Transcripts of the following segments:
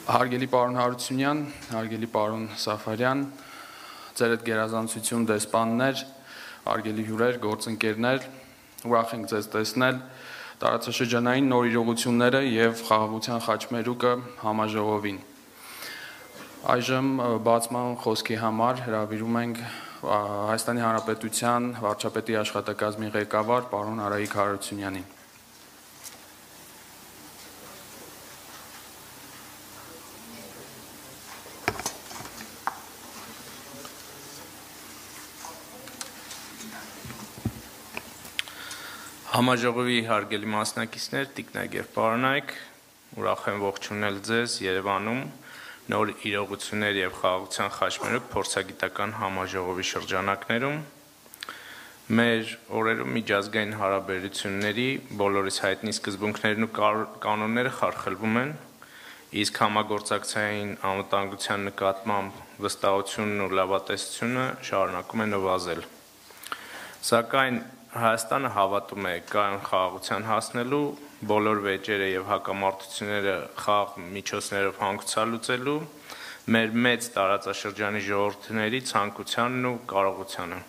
Հարգելի պարոն Հարությունյան, հարգելի պարոն Սաֆարյան, ձեր այդ գերազանցություն դեսպաններ, հարգելի հյուրեր, գործընկերներ, ուրախ ենք ձեզ տեսնել տարածաշրջանային նոր իրողությունները եւ խաղաղության խաչմերուկը համաժողովին։ Այժմ բացման խոսքի համար հրավիրում ենք Հայաստանի Հանրապետության վարչապետի աշխատակազմի ղեկավար պարոն Հարությունյանին։ Համաժողովի հարգելի մասնակիցներ, տիկնայք եւ պարոնայք, ուրախ եմ ողջունել ձեզ Երևանում նոր իրողություններ եւ խաղաղության խաչմերուկ փորձագիտական համաժողովի շրջանակներում։ Մեր օրերում միջազգային հարաբերությունների բոլորիս հայտնի սկզբունքներն ու կանոնները խարխլվում են, իսկ համագործակցային անվտանգության նկատմամբ վստահությունն ու լավատեսությունը շարունակում են նվազել։ Սակայն Հայաստանը հավատում է կայուն խաղաղության հասնելու, բոլոր վեճերը եւ հակամարտությունները խաղաղ միջոցներով հանգուցալուծելու, մեր մեծ տարածաշրջանի ժողովուրդների ցանկությանն ու կարողությանը։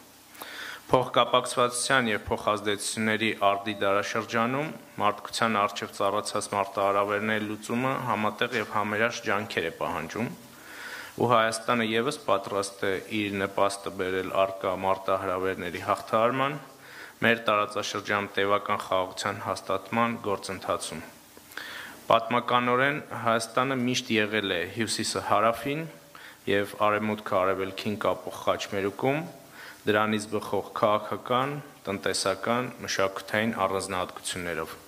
Փոխկապակցվածության եւ փոխազդեցությունների արդի դարաշրջանում մարդկության առջեւ ծառացած մարտահրավերների լուծումը համատեղ եւ համերաշխ ջանքեր է պահանջում, ու Հայաստանը եւս պատրաստ է իր նպաստը բերել առկա մարտահրավերների հաղթահարման մեր տարածաշրջանում տևական խաղաղության հաստատման գործընթացում։ Պատմականորեն Հայաստանը միշտ եղել է հյուսիսը հարավին եւ արևմուտքը արևելքին կապող խաչմերուկում, դրանից բխող քաղաքական, տնտեսական, մշակութային առանձնահատկություններով։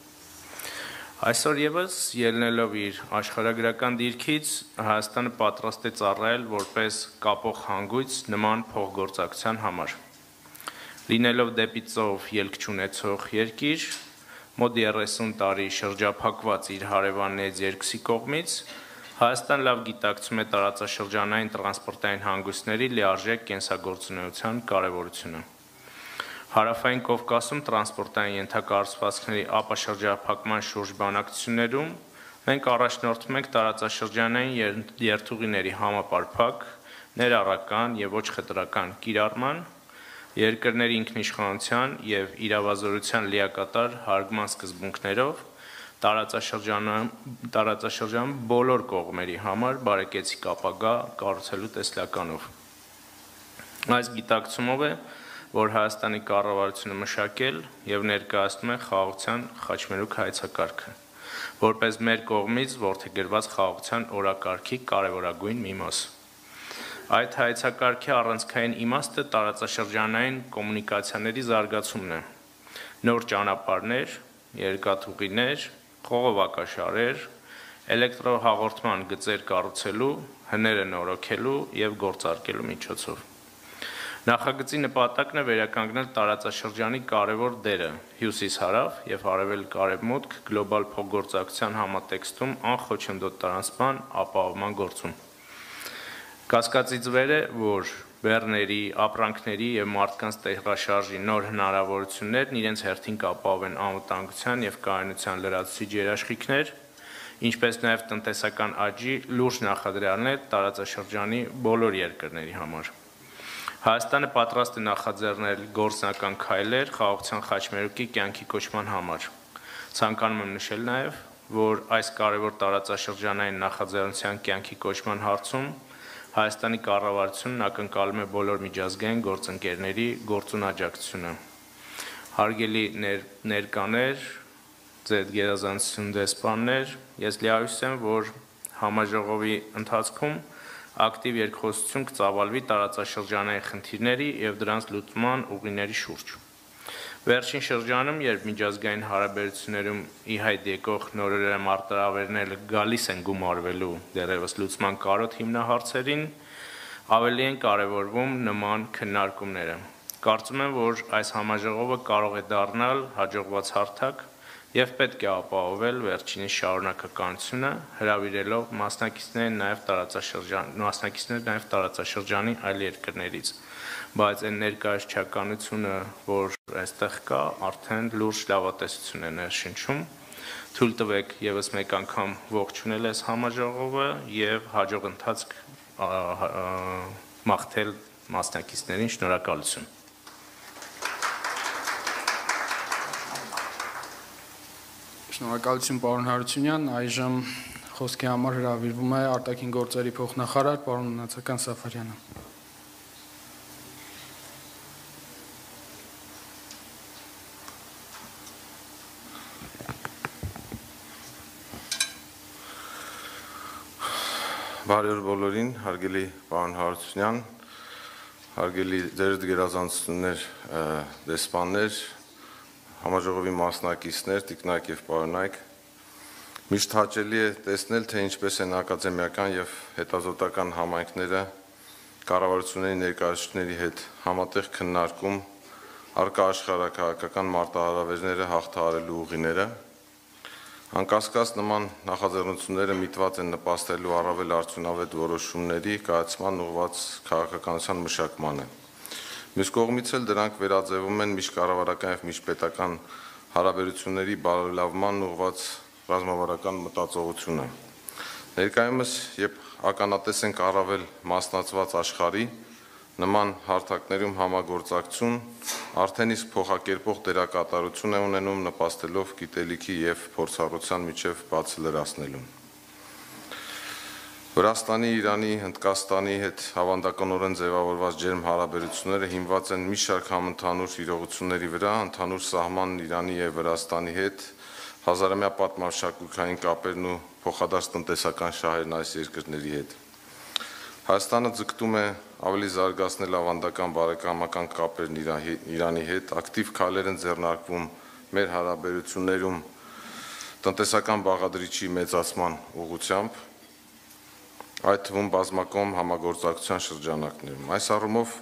Այսօր եւս ելնելով իր աշխարհագրական դիրքից Հայաստանը պատրաստ է ծառայել որպես կապող հանգույց նման փոխգործակցության համար։ Լինելով դեպի ծով ելք չունեցող երկիր, մոտ 30 տարի շրջափակված իր հարևաններից երկուսի կողմից, Հայաստան լավ գիտակցում է տարածաշրջանային տրանսպորտային հանգույցների լիարժեք կենսագործունեության կարևորությունը։ Հարավային Կովկասում տրանսպորտային ենթակառուցվածքների ապաշրջափակման շուրջ բանակցություններում մենք առաջնորդվում ենք տարածաշրջանային երթուղիների համապարփակ, ներառական եւ ոչ խտրական կիրառման, երկրների ինքնիշխանության եւ իրավազորության լիակատար հարգման սկզբունքներով տարածաշրջանում բոլոր կողմերի համար բարեկեցիկ ապագա կառուցելու տեսլականով։ Այս գիտակցումով է, որ Հայաստանի կառավարությունը մշակել եւ ներկայացնում է խաղաղության խաչմերուկ հայեցակարգը, որպես մեր կողմից որդեգրված խաղաղության օրակարգի կարևորագույն մի մաս։ Այդ հայեցակարգի առանցքային իմաստը տարածաշրջանային կոմունիկացիաների զարգացումն է։ Նոր ճանապարհներ, երկաթուղիներ, խողովակաշարեր, էլեկտրոհաղորդման գծեր կառուցելու, հները նորոգելու եւ գործարկելու միջոցով։ Նախագծի նպատակն է վերականգնել տարածաշրջանի կարևոր դերը հյուսիս-հարավ եւ արևելք-արևմուտք գլոբալ փոխգործակցության համատեքստում անխոչնդոտ տարանցման ապահովման գործում։ Կասկածից վեր է, որ բեռների, ապրանքների եւ մարդկանց տեղաշարժի նոր հնարավորություններն իրենց հերթին կապահովեն անվտանգության եւ կայունության լրացուցիչ երաշխիքներ, ինչպես նաեւ տնտեսական աճի լուրջ նախադրյալներ տարածաշրջանի բոլոր երկրների համար։ Հայաստանը պատրաստ է նախաձեռնել գործնական քայլեր խաղաղության խաչմերուկի կյանքի կոչման համար։ Ցանկանում եմ նշել նաեւ, որ այս կարևոր տարածաշրջանային նախաձեռնության կյանքի կոչման հարցում Հայաստանի կառավարությունն ակնկալում է բոլոր միջազգային գործընկերների գործուն աջակցությունը։ Հարգելի ներկաներ, ձեր գերազանցություն դեսպաններ, ես լիահույս եմ, որ համաժողովի ընթացքում ակտիվ երկխոսություն կծավալվի տարածաշրջանային խնդիրների եւ դրանց լուծման ուղիների շուրջ։ Վերջին շրջանում, երբ միջազգային հարաբերություններում ի հայտ եկող նորերը մարտահրավերները գալիս են գումարվելու դեռևս լուծման կարոտ հիմնահարցերին, ավելի են կարևորվում նման քննարկումները։ Կարծում եմ, որ այս համաժողովը կարող է դառնալ հաջողված հարթակ եւ պետք է ապահովել վերջինիս շարունակականությունը, հրավիրելով մասնակիցներ նաեւ տարածաշրջանի այլ երկրներից, բայց այն ներկայացչականությունը, որ այստեղ կա, արդեն լուրջ լավատեսություն է ներշնչում, Թույլ տվեք եւս մեկ անգամ ողջունել այս համաժողովը եւ հաջող ընթացք մաղթել մասնակիցներին, շնորհակալություն։ Շնորհակալություն պարոն Հարությունյան, այժմ խոսքի համար հրավիրվում է արտաքին գործերի փոխնախարար պարոն Մնացական Սաֆարյանը։ Բարի օր բոլորին, հարգելի պարոն Հարությունյան, հարգելի ձեր գերազանցություններ, դեսպաններ, համաժողովի մասնակիցներ, տիկնայք եւ պարոնայք, միշտ հաճելի է տեսնել, թե ինչպես են ակադեմիական եւ հետազոտական համայնքները կառավարությունների ներկայացուցիչների հետ համատեղ քննարկում առկա աշխարհակահաղական մարտահրավերները հաղթահարելու ուղիները։ Անկասկած նման նախաձեռնությունները միտված են նպաստելու առավել արդյունավետ որոշումների կայացման ուղղված քաղաքականության մշակմանը։ Մյուս կողմից էլ դրանք վերաձևում են միջկառավարական եւ միջպետական հարաբերությունների բարելավման ուղղված ռազմավարական մտածողությունը։ Ներկայումս, երբ ականատես ենք առավել մասնացված աշխարհի, նման հարթակներում համագործակցություն արդեն իսկ փոխակերպող դերակատարություն է ունենում նպաստելով գիտելիքի եւ փորձառության միջև բաց լրացնելուն։ Վրաստանի, Իրանի, Հնդկաստանի հետ հավանականորեն ձևավորված ջերմ հարաբերությունները հիմնված են մի շարք համընդհանուր իրողությունների վրա, ընդհանուր սահմանն Իրանի եւ Վրաստանի հետ, հազարամյա պատմամշակութային կապերն ու փոխադարձ տնտեսական շահերն այս երկրների հետ։ Հայաստանը ձգտում է ավելի զարգացնել ավանդական բարեկամական կապերն Իրանի հետ, ակտիվ քայլեր են ձեռնարկվում մեր հարաբերություններում տնտեսական բաղադրիչի մեծացման ուղղությամբ, այդ թվում բազմակողմ համագործակցության շրջանակներում։ Այս առումով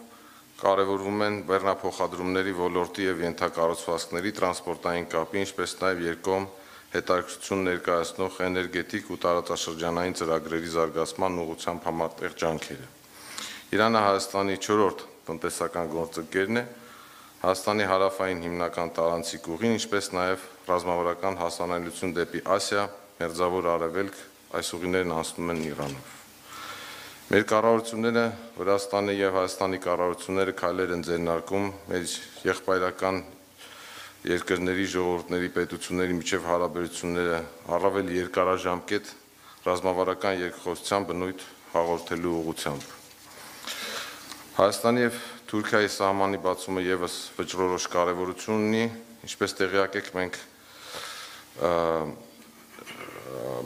կարևորվում են բեռնափոխադրումների ոլորտի եւ ենթակառուցվածքների տրանսպորտային կապի, ինչպես նաեւ երկկողմ հետաքրքրություն ներկայացնող էներգետիկ ու տարածաշրջանային ծրագրերի զարգացման ուղղությամբ համատեղ ջանքերը։ Իրանը Հայաստանի 4-րդ տնտեսական գործընկերն է, Հայաստանի հարավային հիմնական տարանցիկ ուղին, ինչպես նաև ռազմավարական հասանելիություն դեպի Ասիա, Մերձավոր Արևելք, այս ուղիներն անցնում են Իրանով։ Մեր կառավարությունները, Վրաստանի եւ Հայաստանի կառավարությունները քայլեր են ձեռնարկում մեր եղբայրական երկրների, ժողովուրդների, պետությունների միջև հարաբերությունները առավել երկարաժամկետ ռազմավարական երկխոսության բնույթ հաղորդելու ուղղությամբ։ Հայաստանի եւ Թուրքիայի սահմանի բացումը եւս վճռորոշ կարեւորություն ունի, ինչպես տեղյակ եք,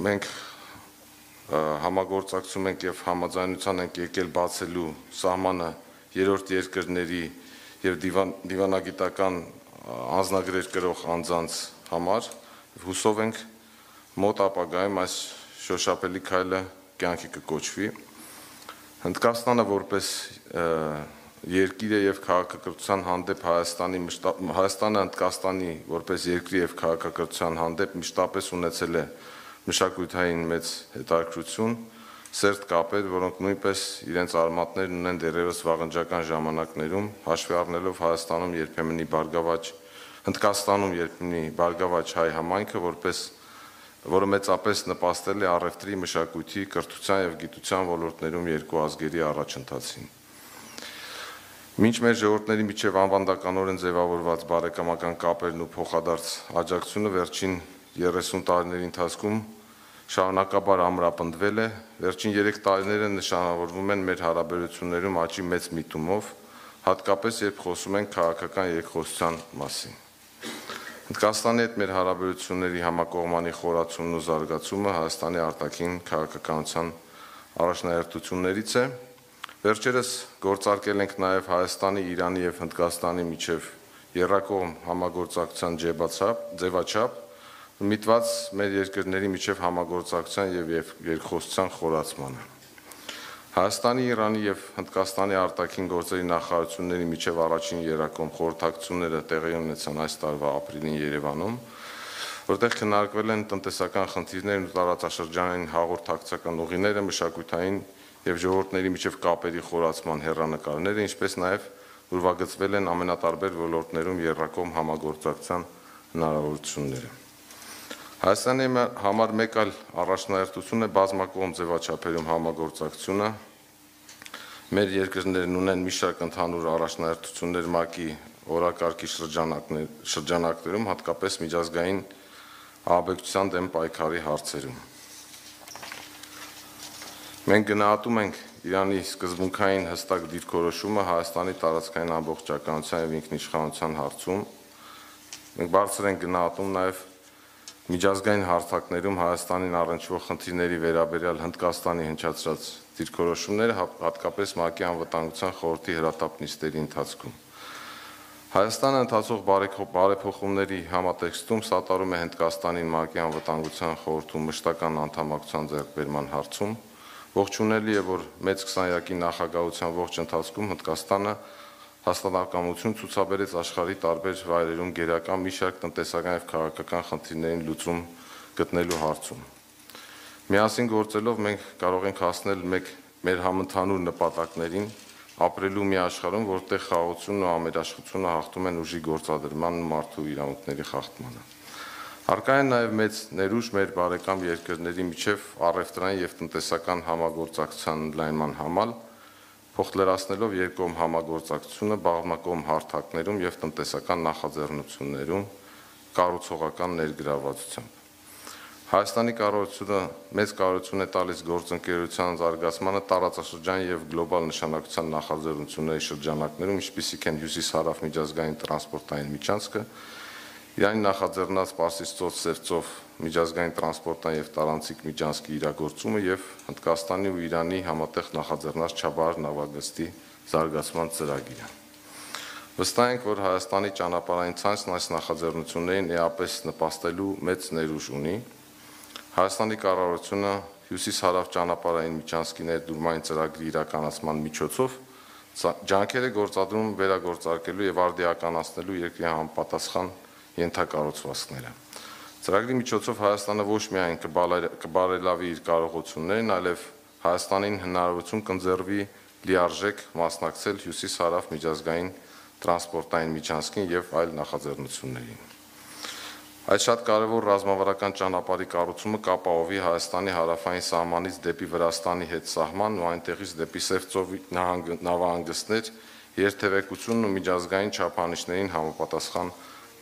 մենք համագործակցում ենք եւ համաձայնության ենք եկել բացելու սահմանը երրորդ երկրների եւ դիվանագիտական անձնագրեր կրող անձանց համար, հուսով ենք մոտ ապագայում այս շոշափելի քայլը կյանքի կկոչվի։ Հնդկաստանը որպես երկիր է եւ քաղաքակրթության հանդեպ Հայաստանը Հնդկաստանի որպես երկրի եւ քաղաքակրթության հանդեպ մշտապես ունեցել է մշակութային մեծ հետաքրքրություն, սերտ կապեր, որոնք նույնպես իրենց արմատներն ունեն դեռևս վաղնջական ժամանակներում, հաշվի առնելով Հնդկաստանում երբեմնի բարգավաճ հայ համայնքը, որը մեծապես նպաստել է առևտրի, մշակույթի, կրթության եւ գիտության ոլորտներում երկու ազգերի առաջընթացին։ Մինչ մեր ժողովուրդների միջև անվանդականորեն ձևավորված բարեկամական կապերն ու փոխադարձ աջակցությունը վերջին 30 տարիների ընթացքում շարունակաբար ամրապնդվել է, վերջին 3 տարիները նշանավորվում են մեր հարաբերություններում աճի մեծ միտումով, հատկապես երբ խոսում ենք քաղաքական երկխոսության մասին։ Հնդկաստանի հետ մեր հարաբերությունների համակողմանի խորացումն ու զարգացումը Հայաստանի արտաքին քաղաքականության առաջնահերթություններից է։ Վերջերս գործարկել ենք նաև Հայաստանի, Իրանի եւ Հնդկաստանի միջև եռակողմ համագործակցության ձևաչափ, միտված մեր երկրների միջև համագործակցության եւ երկխոսության խորացմանը։ Հայաստանի, Իրանի եւ Հնդկաստանի արտաքին գործերի նախարարությունների միջև առաջին եռակողմ խորհրդակցությունները տեղի ունեցան այս տարվա ապրիլին Երևանում, որտեղ քննարկվել են տնտեսական խնդիրներն ու տարածաշրջանային հաղորդակցական ուղիները, մշակութային եւ ժողովուրդների միջև կապերի խորացման հեռանկարները, ինչպես նաեւ ուրվագծվել են ամենատարբեր ոլորտներում եռակողմ համագործակցության հնարավորությունները։ Հայաստանի համար մեկ այլ առաջնահերթություն է բազմակողմ ձևաչափերում համագործակցությունը։ Մեր երկրներն ունեն մի շարք ընդհանուր առաջնահերթություններ ՄԱԿ-ի օրակարգի շրջանակներում, հատկապես միջազգային ահաբեկչության դեմ պայքարի հարցերում։ Մենք գնահատում ենք Իրանի սկզբունքային հստակ դիրքորոշումը Հայաստանի տարածքային ամբողջականության և ինքնիշխանության հարցում։ Մենք բարձր ենք գնահատում նաև միջազգային հարթակներում Հայաստանին առնչվող խնդիրների վերաբերյալ Հնդկաստանի հնչեցրած դիրքորոշումները, հատկապես ՄԱԿ-ի անվտանգության խորհրդի հրատապ նիստերի ընթացքում։ Հայաստանը ընթացող բարեփոխումների համատեքստում սատարում է Հնդկաստանին ՄԱԿ-ի անվտանգության խորհրդում մշտական անդամակցության ձեռքբերման հարցում։ Ողջունելի է, որ մեծ քսանյակի նախագահության ողջ ընթացքում Հնդկաստանը հաստատակամություն ցուցաբերեց աշխարհի տարբեր վայրերում գերակա մի շարք տնտեսական և քաղաքական խնդիրներին լուծում գտնելու հարցում։ Միասին գործելով մենք կարող ենք հասնել մեր համընդհանուր նպատակներին, ապրելու մի աշխարհում, որտեղ խաղաղությունն ու ամենաշխությունը հաղթում են ուժի գործադրմանն ու մարդու իրավունքների խախտմանը։ Առկա է նաև մեծ ներուժ մեր բարեկամ երկրների միջև առևտրային և տնտեսական համագործակցության ընդլայնման համար, փոխլրացնելով երկկողմ համագործակցությունը բազմակողմ հարթակներում և տնտեսական նախաձեռնություններում կառուցողական ներգրավվածությամբ։ Հայաստանի կառավարությունը մեծ կարողություն է տալիս գործընկերության զարգացմանը տարածաշրջանային և գլոբալ նշանակության նախաձեռնությունների շրջանակներում, ինչպիսիք են հյուսիս-հարավ միջազգային տրանսպորտային միջանցքը, Իրանի նախաձեռնած Պարսից ծոց-Սև ծով միջազգային տրանսպորտային և տարանցիկ միջանցքի իրագործումը և Հնդկաստանի ու Իրանի համատեղ նախաձեռնած Չաբահար նավագծի զարգացման ծրագիրը։ Վստահ ենք, որ Հայաստանի ճանապարհային ցանցն այս նախաձեռնություններին էապես նպաստելու մեծ ներուժ ունի։ Հայաստանի կառավարությունը հյուսիս-հարավ ճանապարհային միջանցքի ներդրումային ծրագրի իրականացման միջոցով ջանքեր է գործադրում վերագործարկելու և արդիականացնելու երկրի համապատասխան ենթակառուցվածքները։ Ծրագրի միջոցով Հայաստանը ոչ միայն կբարելավի իր կարողություններն, այլև Հայաստանին հնարավորություն կընձեռվի լիարժեք մասնակցել հյուսիս-հարավ միջազգային տրանսպորտային միջանցքին և այլ նախաձեռնություններին։ Այդ շատ կարևոր ռազմավարական ճանապարհի կառուցումը կապահովի Հայաստանի հարավային սահմանից դեպի Վրաստանի հետ սահման ու այնտեղից դեպի Սև ծովի նավահանգիստներ երթևեկությունն ու միջազգային չափանիշներին համապատասխան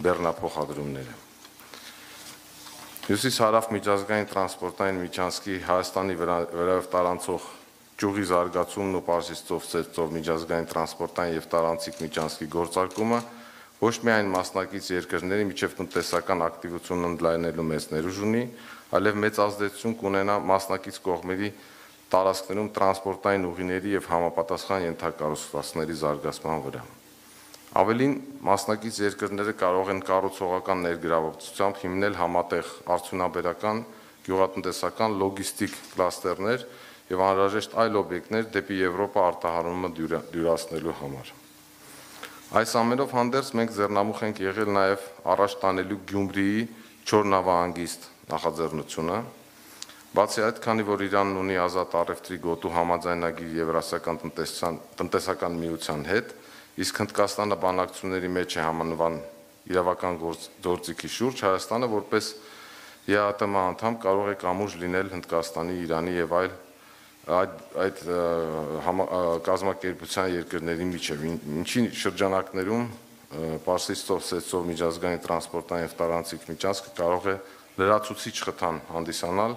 բեռնափոխադրումները։ Հյուսիս-հարավ միջազգային տրանսպորտային միջանցքի Հայաստանի վրայով տարանցող ճյուղի զարգացումն ու Պարսից ծով-Սև ծով միջազգային տրանսպորտային և տարանցիկ միջանցքի գործարկումը ոչ միայն մասնակից երկրների միջև տնտեսական ակտիվությունն ընդլայնելու մեծ ներուժ ունի, այլև մեծ ազդեցություն կունենա մասնակից կողմերի տարածքներում տրանսպորտային ուղիների և համապատասխան ենթակառուցվածքների զարգացման վրա։ Ավելին, մասնակից երկրները կարող են կառուցողական ներգրավվածությամբ հիմնել համատեղ արդյունաբերական, գյուղատնտեսական, լոգիստիկ կլաստերներ և անհրաժեշտ այլ օբյեկտներ դեպի Եվրոպա արտահանումը դյուրացնելու համար։ Այս ամենով հանդերձ մենք ձեռնամուխ ենք եղել նաև առաջ տանելու Գյումրիի 4 նավահանգիստ նախաձեռնությունը։ Բացի այդ, քանի որ Իրանն ունի ազատ առևտրի գոտու համաձայնագիր Եվրասիական տնտեսական միության հետ, իսկ Հնդկաստանը բանակցությունների մեջ է համանման իրավական գործիքի շուրջ, Հայաստանը որպես ԵԱՏՄ անդամ կարող է կամուրջ լինել Հնդկաստանի, Իրանի և այդ կազմակերպության երկրների միջև, ինչի շրջանակներում Պարսից ծով-Սև ծով միջազգային տրանսպորտային և տարանցիկ միջանցքը կարող է լրացուցիչ խթան հանդիսանալ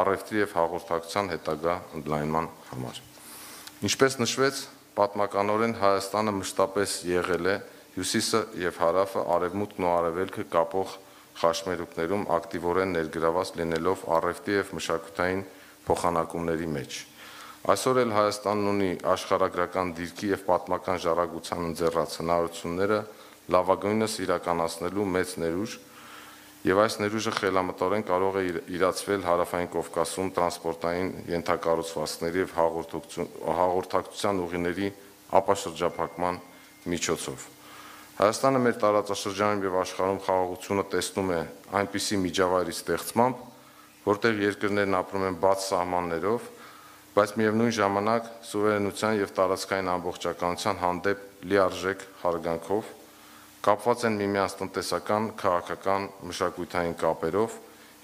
առևտրի և հաղորդակցության հետագա ընդլայնման համար։ Ինչպես նշվեց, պատմականորեն Հայաստանը մշտապես եղել է հյուսիսը և հարավը, արևմուտքն ու արևելքը կապող խաչմերուկներում ակտիվորեն ներգրաված լինելով առևտրի և մշակութային փոխանակումների մեջ։ Այսօր էլ Հայաստանն ունի աշխարհագրական դիրքի և պատմական ժառանգության ընձեռած հնարավորությունները լավագույնս իրականացնելու մեծ ներուժ, և այս ներուժը խելամտորեն կարող է իրացվել Հարավային Կովկասում տրանսպորտային ենթակառուցվածքների և հաղորդակցության ուղիների ապաշրջափակման միջոցով։ Հայաստանը մեր տարածաշրջանում և աշխարհում խաղաղությունը տեսնում է այնպիսի միջավայրի ստեղծմամբ, որտեղ երկրներն ապրում են բաց սահմաններով, բայց միևնույն ժամանակ սուվերենության և տարածքային ամբողջականության հանդեպ լիարժեք հարգանքով, կապված են միմյանց տնտեսական, քաղաքական, մշակութային կապերով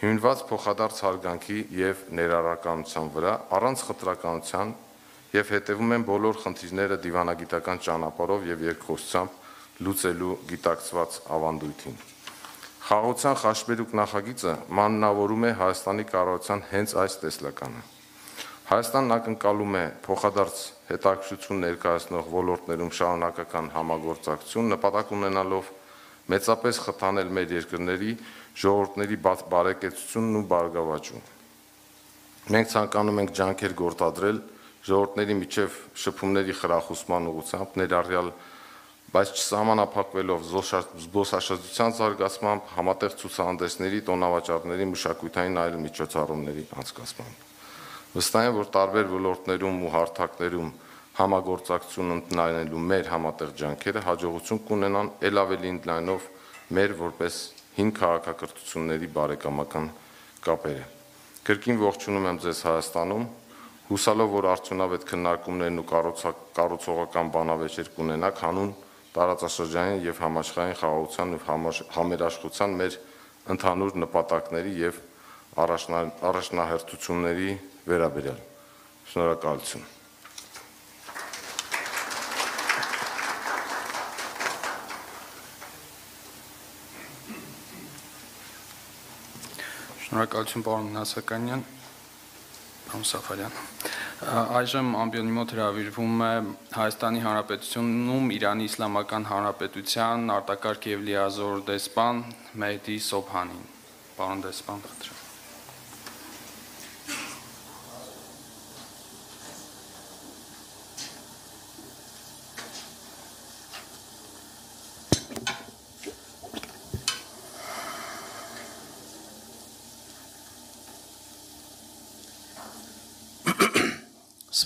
հիմնված փոխադարձ հարգանքի եւ ներառականության վրա, առանց խտրականության եւ հետևում են բոլոր խնդիրները դիվանագիտական ճանապարհով եւ երկխոսությամբ լուծելու գիտակցված ավանդույթին։ Խաղաղության խաչմերուկ նախագիծը մանրավորում է Հայաստանի կառավարության հենց այս տեսլականը։ Հայաստանն ակնկալում է փոխադարձ հետաքրքրություն ներկայացնող ոլորտներում շարունակական համագործակցություն, նպատակ ունենալով մեծապես խթանել մեր երկրների ժողովուրդների բարեկեցությունն ու բարգավաճում։ Մենք ցանկանում ենք ջանքեր գործադրել ժողովուրդների միջև շփումների խրախուսման ուղղությամբ, ներառյալ բայց չսահմանափակվելով զբոսաշրջության զարգացմամբ, համատեղ ցուցահանդեսների, տոնավաճառների, մշակութային այլ միջոցառումների անցկացմամբ։ Վստահ եմ, որ տարբեր ոլորտներում ու հարթակներում համագործակցություն ընդլայնելու մեր համատեղ ջանքերը հաջողություն կունենան ել ավելի ընդլայնով մեր որպես հին քաղաքակրթությունների բարեկամական կապերը։ Կրկին ողջունում եմ ձեզ Հայաստանում, հուսալով, որ արդյունավետ քննարկումներն ու կառուցողական բանավեճեր կունենաք հանուն տարածաշրջանային եւ համաշխարհային խաղաղության ու համերաշխության մեր ընդհանուր նպատակների եւ առաջնահերթությունների վերաբերյալ։ Շնորհակալություն։ Շնորհակալություն պարոն Նասականյան, պարոն Սաֆարյան։ Այժմ ամբիոնի մոտ հրավիրվում է Հայաստանի Հանրապետությունում Իրանի Իսլամական Հանրապետության արտակարգ եւ լիազոր դեսպան Մեհդի Սոբհանին։ Պարոն դեսպան, խնդրեմ։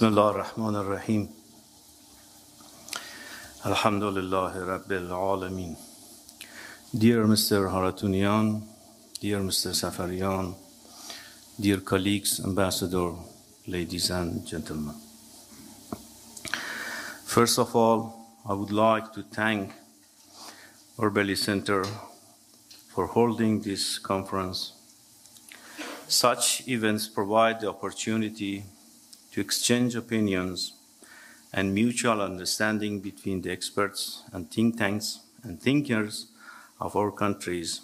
Bismillah ar-Rahman ar-Rahim. Alhamdulillah Rabbil Alameen. Dear Mr. Haratunian, dear Mr. Safarian, dear colleagues, ambassador, ladies and gentlemen. First of all, I would like to thank Orbeli Center for holding this conference. Such events provide the opportunity to exchange opinions and mutual understanding between the experts and think tanks and thinkers of our countries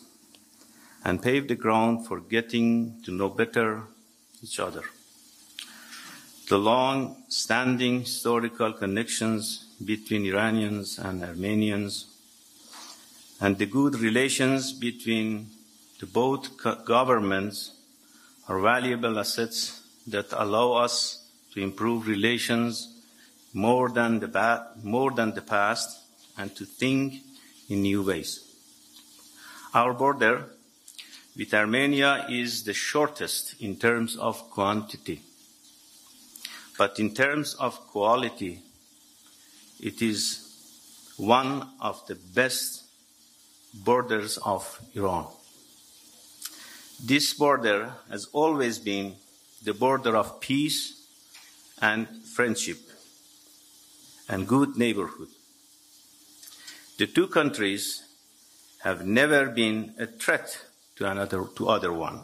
and pave the ground for getting to know better each other. The long-standing historical connections between Iranians and Armenians and the good relations between the both governments are valuable assets that allow us to improve relations more than the past and to think in new ways. Our border with Armenia is the shortest in terms of quantity, but in terms of quality, it is one of the best borders of Iran. This border has always been the border of peace and friendship and good neighborhood. The two countries have never been a threat to other one,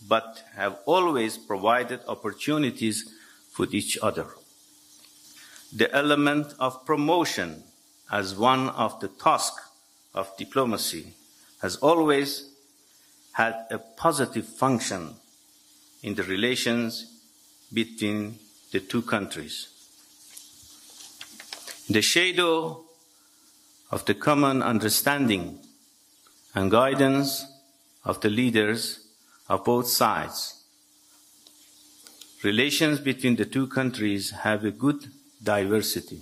but have always provided opportunities for each other. The element of promotion as one of the tasks of diplomacy has always had a positive function in the relations between the two countries. In the shadow of the common understanding and guidance of the leaders of both sides, relations between the two countries have a good diversity.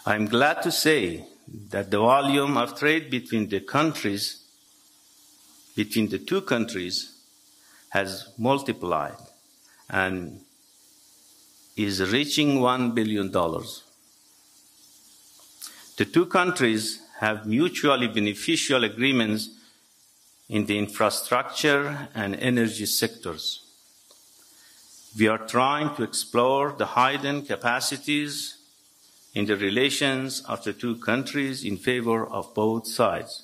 I am glad to say that the volume of trade between the two countries has multiplied and is reaching $1 billion. The two countries have mutually beneficial agreements in the infrastructure and energy sectors. We are trying to explore the hidden capacities in the relations of the two countries in favor of both sides.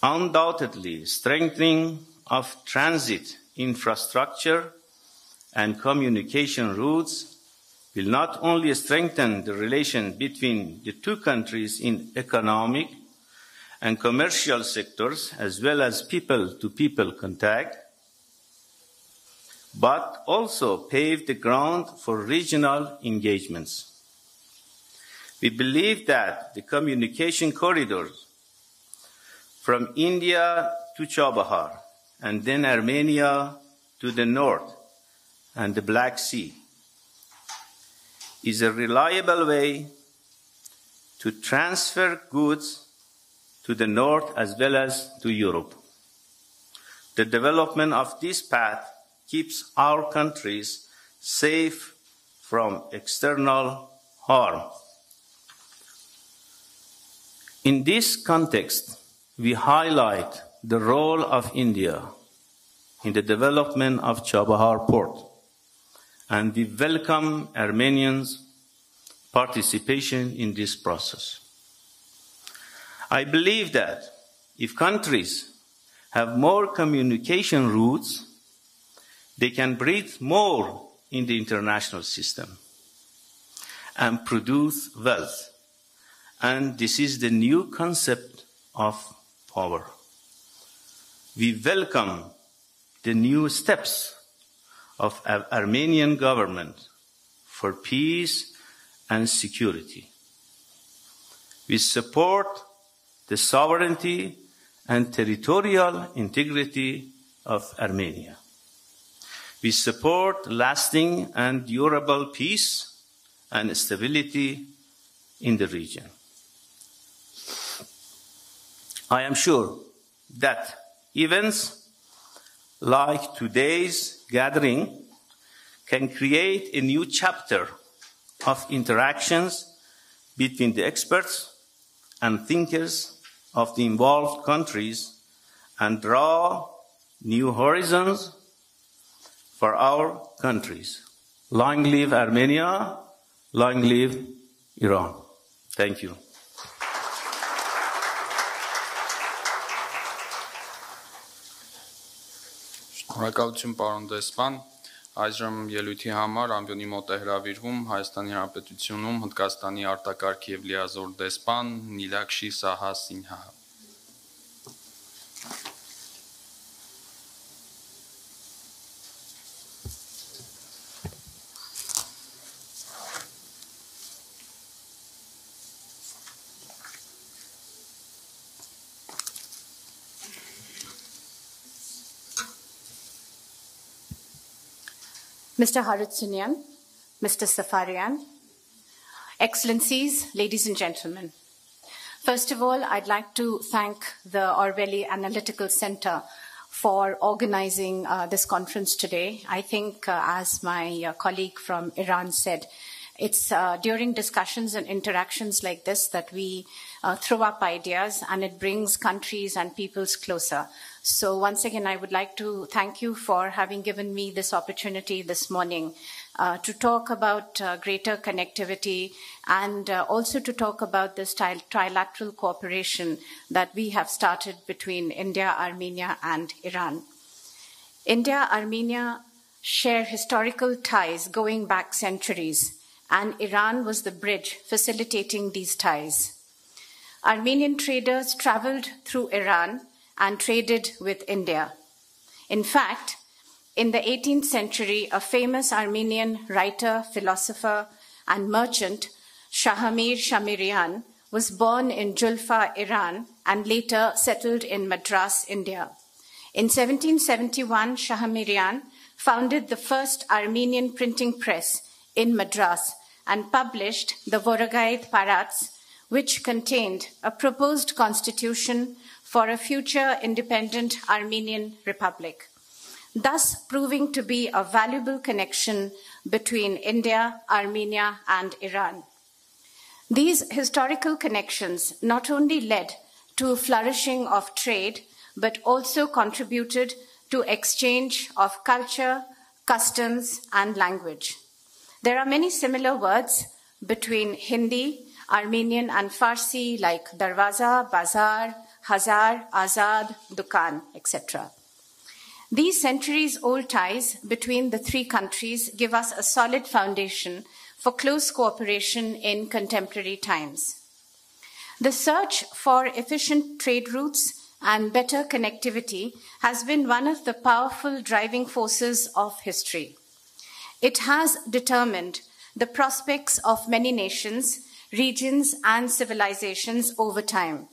undoubtedly strengthening of transit infrastructure and communication routes will not only strengthen the relation between the two countries in economic and commercial sectors, as well as people-to-people contact, but also pave the ground for regional engagements. We believe that the communication corridors from India to Chabahar and then Armenia to the north and the Black Sea is a reliable way to transfer goods to the north as well as to Europe. The development of this path keeps our countries safe from external harm. In this context, we highlight the role of India in the development of Chabahar port, and we welcome Armenians' participation in this process. I believe that if countries have more communication routes, they can breathe more in the international system and produce wealth. And this is the new concept of power. We welcome the new steps of Armenian government for peace and security. We support the sovereignty and territorial integrity of Armenia. We support lasting and durable peace and stability in the region. I am sure that events like today's gathering can create a new chapter of interactions between the experts and thinkers of the involved countries and draw new horizons for our countries. Long live Armenia, long live Iran. Thank you. Շնորհակալություն պարոն դեսպան, այժմ ելույթի համար ամբիոնի մոտ է հրավիրվում Հայաստանի Հանրապետությունում Հնդկաստանի արտակարգ եւ լիազոր դեսպան Նիլաքշի Սահա Սինհա։ Mr. Harutyunyan, Mr. Safarian, Excellencies, ladies and gentlemen. First of all, I'd like to thank the Orbeli Analytical Center for organizing this conference today. I think, as my colleague from Iran said, it's during discussions and interactions like this that we throw up ideas, and it brings countries and peoples closer. So once again, I would like to thank you for having given me this opportunity this morning to talk about greater connectivity and also to talk about this trilateral cooperation that we have started between India, Armenia, and Iran. India, Armenia share historical ties going back centuries, and Iran was the bridge facilitating these ties. Armenian traders traveled through Iran and traded with India. In fact, in the 18th century, a famous Armenian writer, philosopher, and merchant, Shahamir Shamirian, was born in Julfa, Iran, and later settled in Madras, India. In 1771, Shahamirian founded the first Armenian printing press in Madras and published the Voragait Parats, which contained a proposed constitution for a future independent Armenian Republic, thus proving to be a valuable connection between India, Armenia, and Iran. These historical connections not only led to flourishing of trade, but also contributed to exchange of culture, customs, and language. There are many similar words between Hindi, Armenian, and Farsi like darwaza, bazaar, Hazar, Azad, Dukan, etc. These centuries-old ties between the three countries give us a solid foundation for close cooperation in contemporary times. The search for efficient trade routes and better connectivity has been one of the powerful driving forces of history. It has determined the prospects of many nations, regions, and civilizations over time.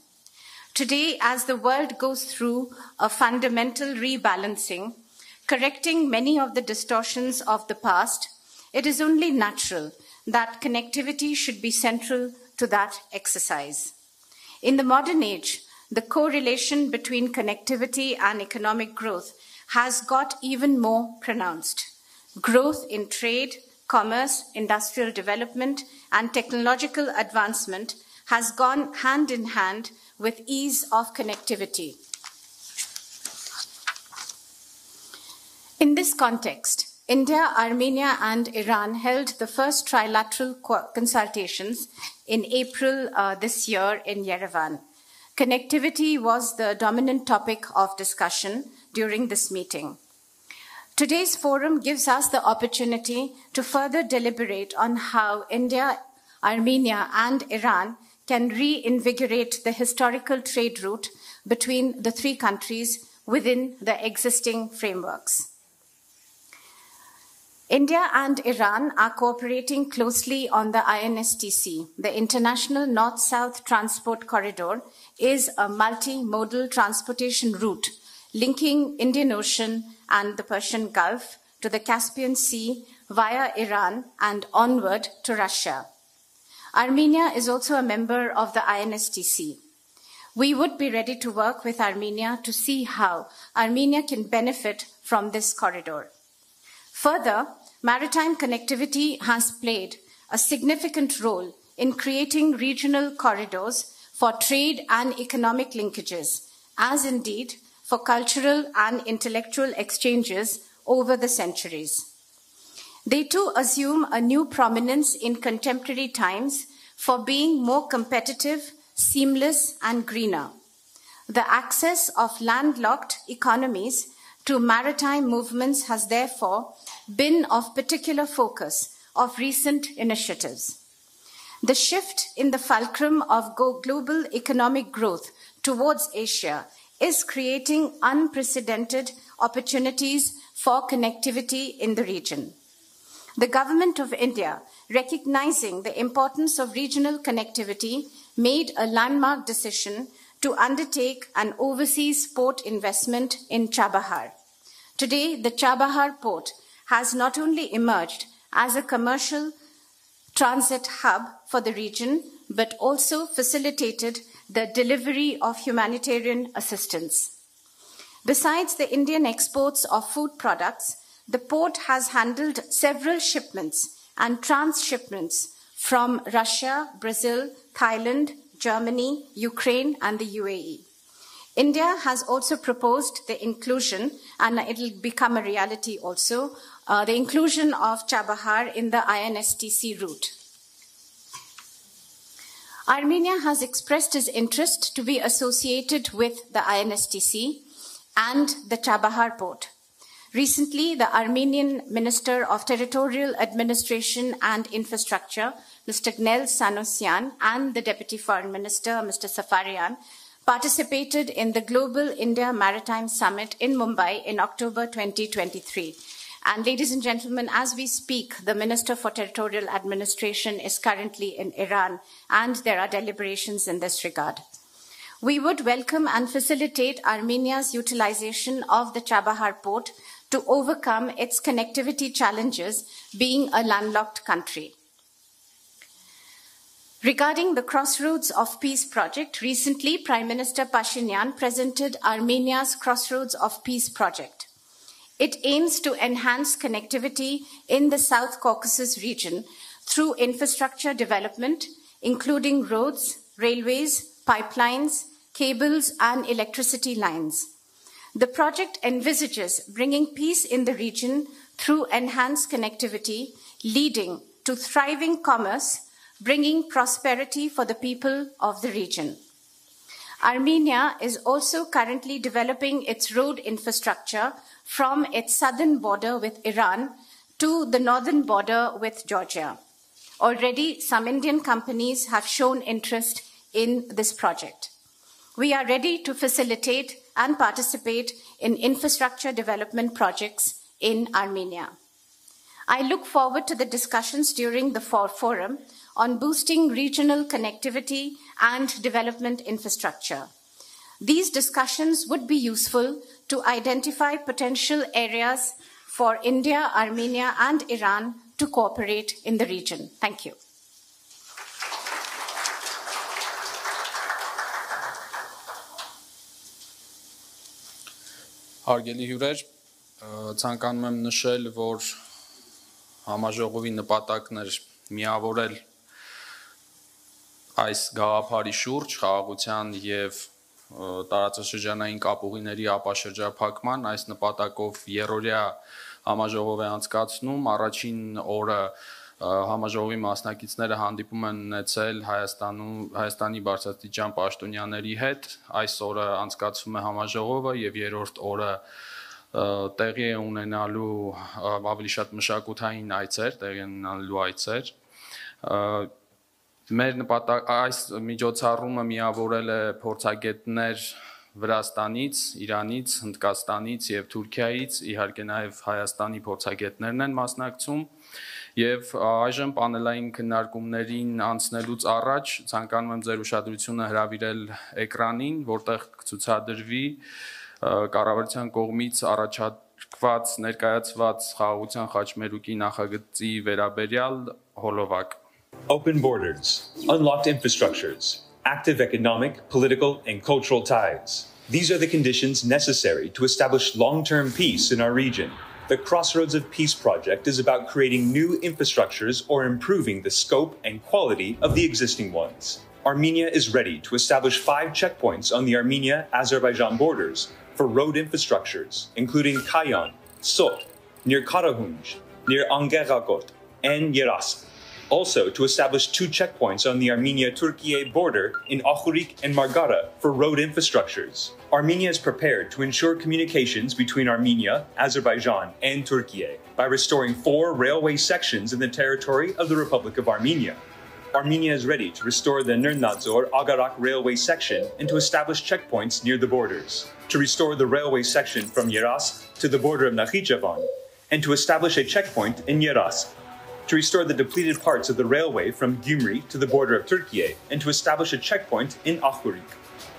Today, as the world goes through a fundamental rebalancing, correcting many of the distortions of the past, it is only natural that connectivity should be central to that exercise. In the modern age, the correlation between connectivity and economic growth has got even more pronounced. Growth in trade, commerce, industrial development, and technological advancement has gone hand in hand with ease of connectivity. In this context, India, Armenia, and Iran held the first trilateral consultations in April this year in Yerevan. Connectivity was the dominant topic of discussion during this meeting. Today's forum gives us the opportunity to further deliberate on how India, Armenia, and Iran can reinvigorate the historical trade route between the three countries within the existing frameworks. India and Iran are cooperating closely on the INSTC. The International North-South Transport Corridor is a multimodal transportation route linking Indian Ocean and the Persian Gulf to the Caspian Sea via Iran and onward to Russia. Armenia is also a member of the INSTC. We would be ready to work with Armenia to see how Armenia can benefit from this corridor. Further, maritime connectivity has played a significant role in creating regional corridors for trade and economic linkages, as indeed for cultural and intellectual exchanges over the centuries. They too assume a new prominence in contemporary times for being more competitive, seamless, and greener. The access of landlocked economies to maritime movements has therefore been of particular focus of recent initiatives. The shift in the fulcrum of global economic growth towards Asia is creating unprecedented opportunities for connectivity in the region. The Government of India, recognizing the importance of regional connectivity, made a landmark decision to undertake an overseas port investment in Chabahar. Today, the Chabahar port has not only emerged as a commercial transit hub for the region, but also facilitated the delivery of humanitarian assistance. Besides the Indian exports of food products, the port has handled several shipments and transshipments from Russia, Brazil, Thailand, Germany, Ukraine, and the UAE. India has also proposed the inclusion, and it will become a reality also, the inclusion of Chabahar in the INSTC route. Armenia has expressed its interest to be associated with the INSTC and the Chabahar port. Recently, the Armenian Minister of Territorial Administration and Infrastructure, Mr. Gnel Sanosyan, and the Deputy Foreign Minister, Mr. Safarian, participated in the Global India Maritime Summit in Mumbai in October 2023. And ladies and gentlemen, as we speak, the Minister for Territorial Administration is currently in Iran, and there are deliberations in this regard. We would welcome and facilitate Armenia's utilization of the Chabahar port to overcome its connectivity challenges, being a landlocked country. Regarding the Crossroads of Peace project, recently Prime Minister Pashinyan presented Armenia's Crossroads of Peace project. It aims to enhance connectivity in the South Caucasus region through infrastructure development, including roads, railways, pipelines, cables, and electricity lines. The project envisages bringing peace in the region through enhanced connectivity, leading to thriving commerce, bringing prosperity for the people of the region. Armenia is also currently developing its road infrastructure from its southern border with Iran to the northern border with Georgia. Already, some Indian companies have shown interest in this project. We are ready to facilitate and participate in infrastructure development projects in Armenia. I look forward to the discussions during the forum on boosting regional connectivity and development infrastructure. These discussions would be useful to identify potential areas for India, Armenia, and Iran to cooperate in the region. Thank you. Հարգելի հյուրեր, ցանկանում եմ նշել, որ համաժողովի նպատակն էր միավորել այս գաղափարի շուրջ խաղաղության եւ տարածաշրջանային կապուղիների ապաշրջափակման այս նպատակով եռօրյա համաժողով է անցկացնում առաջին օրը համաժողովի մասնակիցները հանդիպում են ունեցել Հայաստանի բարձրաստիճան պաշտոնյաների հետ այս օրը անցկացվում է համաժողովը եւ երրորդ օրը տեղի է ունենալու ավելի շատ մշակութային այցեր տեղի ունենալու այցեր Մեր նպատակ այս միջոցառումը միավորել է փորձագետներ Վրաստանից, Իրանից, Հնդկաստանից եւ Թուրքիայից, իհարկե նաեւ Հայաստանի փորձագետներն են մասնակցում եւ այժմ պանելային քննարկումներին անցնելուց առաջ ցանկանում եմ ձեր ուշադրությունը հրավիրել էկրանին, որտեղ կցուցադրվի կառավարության կողմից առաջարկված ներկայացված խաղաղության խաչմերուկի նախագծի վերաբերյալ հոլովակ Open borders, unlocked infrastructures, active economic, political, and cultural ties. These are the conditions necessary to establish long-term peace in our region. The Crossroads of Peace project is about creating new infrastructures or improving the scope and quality of the existing ones. Armenia is ready to establish 5 checkpoints on the Armenia-Azerbaijan borders for road infrastructures, including Kayan, Sot, near Karahunj, near Angeragot, and Yerask. Also, to establish 2 checkpoints on the Armenia-Turkey border in Akhurik and Margara for road infrastructures. Armenia is prepared to ensure communications between Armenia, Azerbaijan, and Turkey by restoring 4 railway sections in the territory of the Republic of Armenia. Armenia is ready to restore the Nernadzor-Agarak railway section and to establish checkpoints near the borders, to restore the railway section from Yerask to the border of Nakhichevan, and to establish a checkpoint in Yerask, to restore the depleted parts of the railway from Gyumri to the border of Turkey, and to establish a checkpoint in Akhurik.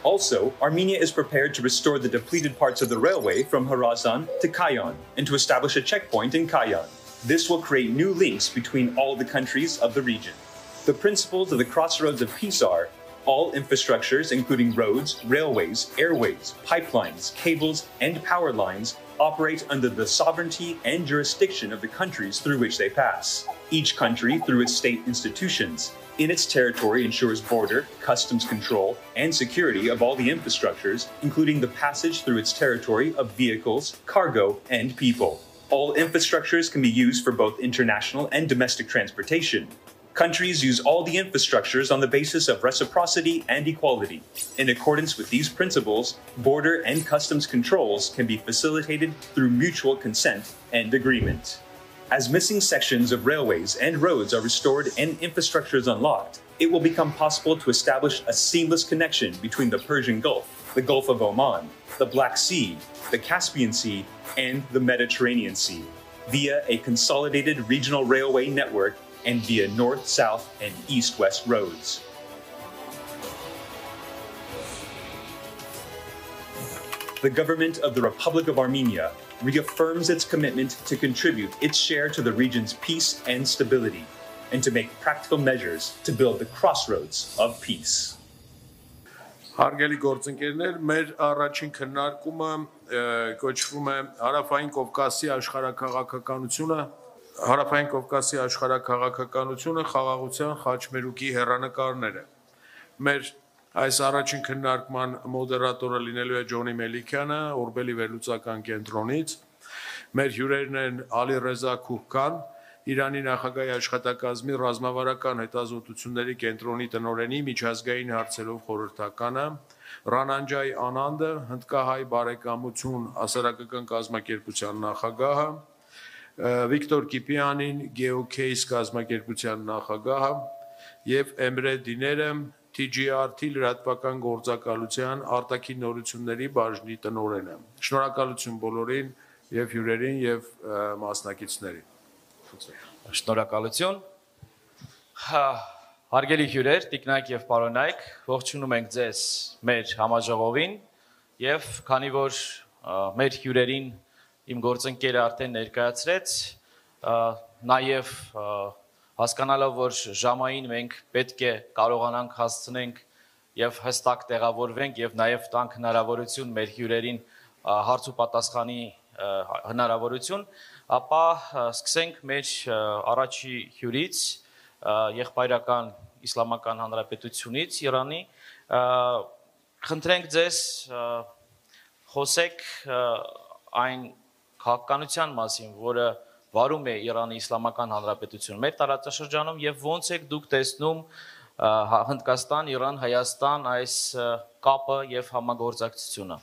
Also, Armenia is prepared to restore the depleted parts of the railway from Harazan to Kayan, and to establish a checkpoint in Kayan. This will create new links between all the countries of the region. The principles of the Crossroads of Peace are all infrastructures, including roads, railways, airways, pipelines, cables, and power lines, operate under the sovereignty and jurisdiction of the countries through which they pass. Each country, through its state institutions, in its territory ensures border, customs control, and security of all the infrastructures, including the passage through its territory of vehicles, cargo, and people. All infrastructures can be used for both international and domestic transportation. Countries use all the infrastructures on the basis of reciprocity and equality. In accordance with these principles, border and customs controls can be facilitated through mutual consent and agreement. As missing sections of railways and roads are restored and infrastructures unlocked, it will become possible to establish a seamless connection between the Persian Gulf, the Gulf of Oman, the Black Sea, the Caspian Sea, and the Mediterranean Sea, via a consolidated regional railway network and via north, south, and east-west roads. The government of the Republic of Armenia reaffirms its commitment to contribute its share to the region's peace and stability, and to make practical measures to build the crossroads of peace. Հարգելի գործընկերներ, մեր առաջին քննարկումը կոչվում է Հարավային Կովկասի աշխարհաքաղաքականությունը Հարավային Կովկասի աշխարհաքաղաքականությունը խաղաղության խաչմերուկի հեռանկարները։ Մեր այս առաջին քննարկման մոդերատորը լինելու է Ջոնի Մելիքյանը, Օրբելի վերլուծական կենտրոնից։ Մեր հյուրերն են Ալի Ռեզա Քուհքան, Իրանի նախագահի աշխատակազմի ռազմավարական հետազոտությունների կենտրոնի տնօրենի միջազգային հարցերով խորհրդականը, Ռանանջայի Անանդը, հնդկահայ բարեկամություն հասարակական կազմակերպության նախագահը, Վիկտոր Կիպյանին, Գեոքեյս կազմակերպության նախագահը եւ Էմրե Դիները, TGRT լրատվական գործակալության արտաքին նորությունների բաժնի տնօրենը։ Շնորհակալություն բոլորին եւ հյուրերին եւ մասնակիցներին։ Շնորհակալություն։ Հարգելի հյուրեր, տիկնայք եւ պարոնայք, ողջունում ենք ձեզ մեր համաժողովին եւ քանի որ մեր հյուրերին իմ գործընկերը արդեն ներկայացրեց, նաեւ հասկանալով որ ժամային մենք պետք է կարողանանք հասցնենք եւ հստակ տեղավորվենք եւ նաեւ տանք հնարավորություն մեր հյուրերին հարց ու պատասխանի հնարավորություն, ապա սկսենք մեր առաջի հյուրից եղբայրական իսլամական հանրապետությունից Իրանի խնդրենք ձեզ խոսեք այն քաղաքականության մասին, որը վարում է Իրանի իսլամական հանրապետությունը մեր տարածաշրջանում եւ ոնց եք դուք տեսնում Հնդկաստան, Իրան, Հայաստան այս կապը եւ համագործակցությունը։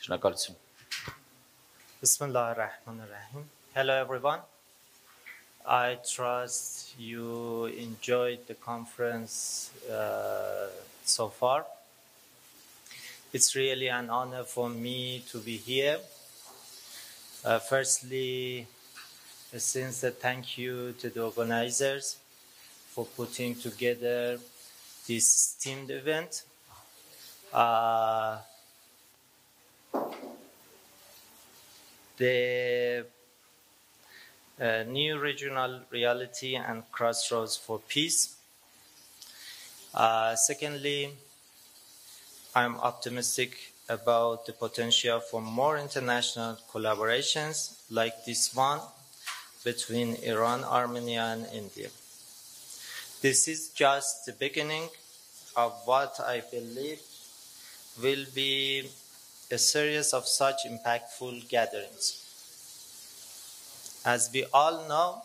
Շնորհակալություն։ Bismillahirrahmanirrahim. Hello everyone. I trust you enjoyed the conference so far. It's really an honor for me to be here. Firstly, a sincere thank you to the organizers for putting together this esteemed event. The new regional reality and crossroads for peace. Secondly, I'm optimistic about the potential for more international collaborations like this one between Iran, Armenia, and India. This is just the beginning of what I believe will be a series of such impactful gatherings. As we all know,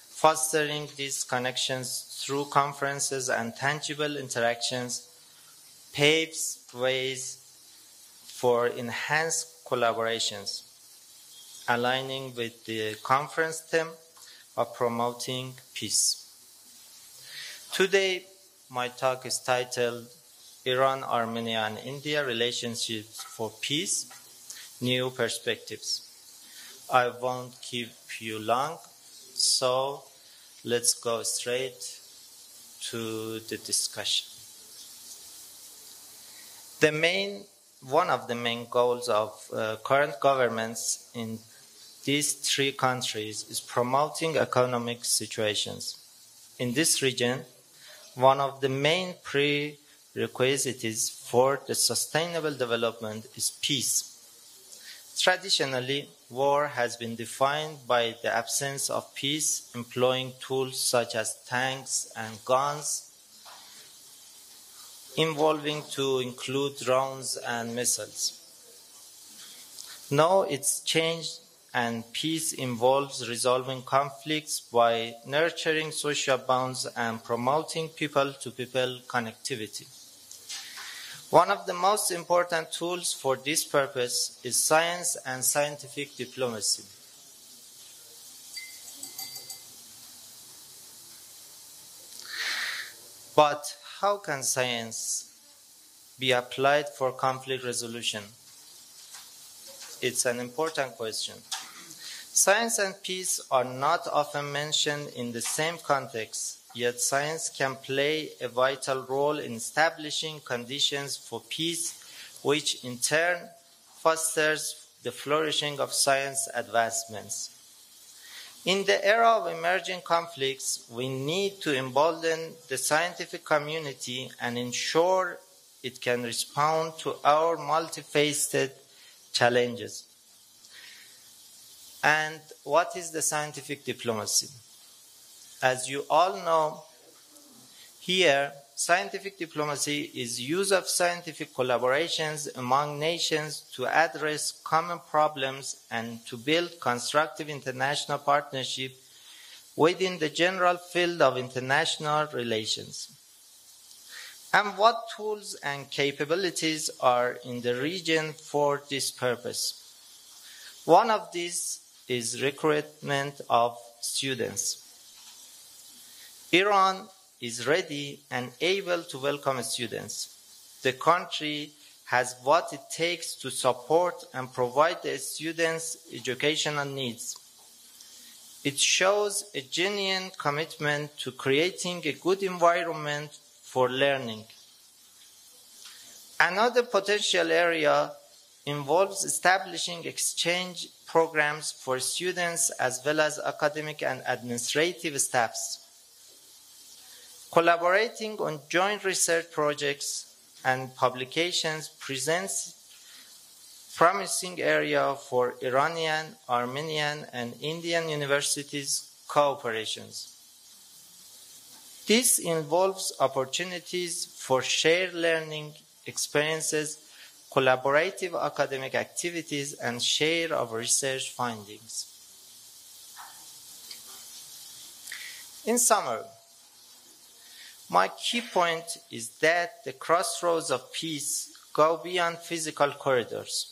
fostering these connections through conferences and tangible interactions paves ways for enhanced collaborations, aligning with the conference theme of promoting peace. Today, my talk is titled Iran, Armenia, and India Relationships for Peace, New Perspectives. I won't keep you long, so let's go straight to the discussion. One of the main goals of current governments in these three countries is promoting economic situations. In this region, one of the main prerequisites for the sustainable development is peace. Traditionally, war has been defined by the absence of peace, employing tools such as tanks and guns, evolving to include drones and missiles. Now it's changed, and peace involves resolving conflicts by nurturing social bonds and promoting people-to-people connectivity. One of the most important tools for this purpose is science and scientific diplomacy. But how can science be applied for conflict resolution? It's an important question. Science and peace are not often mentioned in the same context, yet science can play a vital role in establishing conditions for peace, which in turn fosters the flourishing of science advancements. In the era of emerging conflicts, we need to embolden the scientific community and ensure it can respond to our multifaceted challenges. And what is the scientific diplomacy? As you all know, here, scientific diplomacy is use of scientific collaborations among nations to address common problems and to build constructive international partnership within the general field of international relations. and what tools and capabilities are in the region for this purpose. One of these is recruitment of students. Iran is ready and able to welcome students. The country has what it takes to support and provide the students' educational needs. It shows a genuine commitment to creating a good environment for learning. Another potential area involves establishing exchange programs for students as well as academic and administrative staffs. Collaborating on joint research projects and publications presents promising area for Iranian, Armenian, and Indian universities' cooperations. This involves opportunities for shared learning experiences, collaborative academic activities, and share of research findings. In summary, my key point is that the crossroads of peace go beyond physical corridors.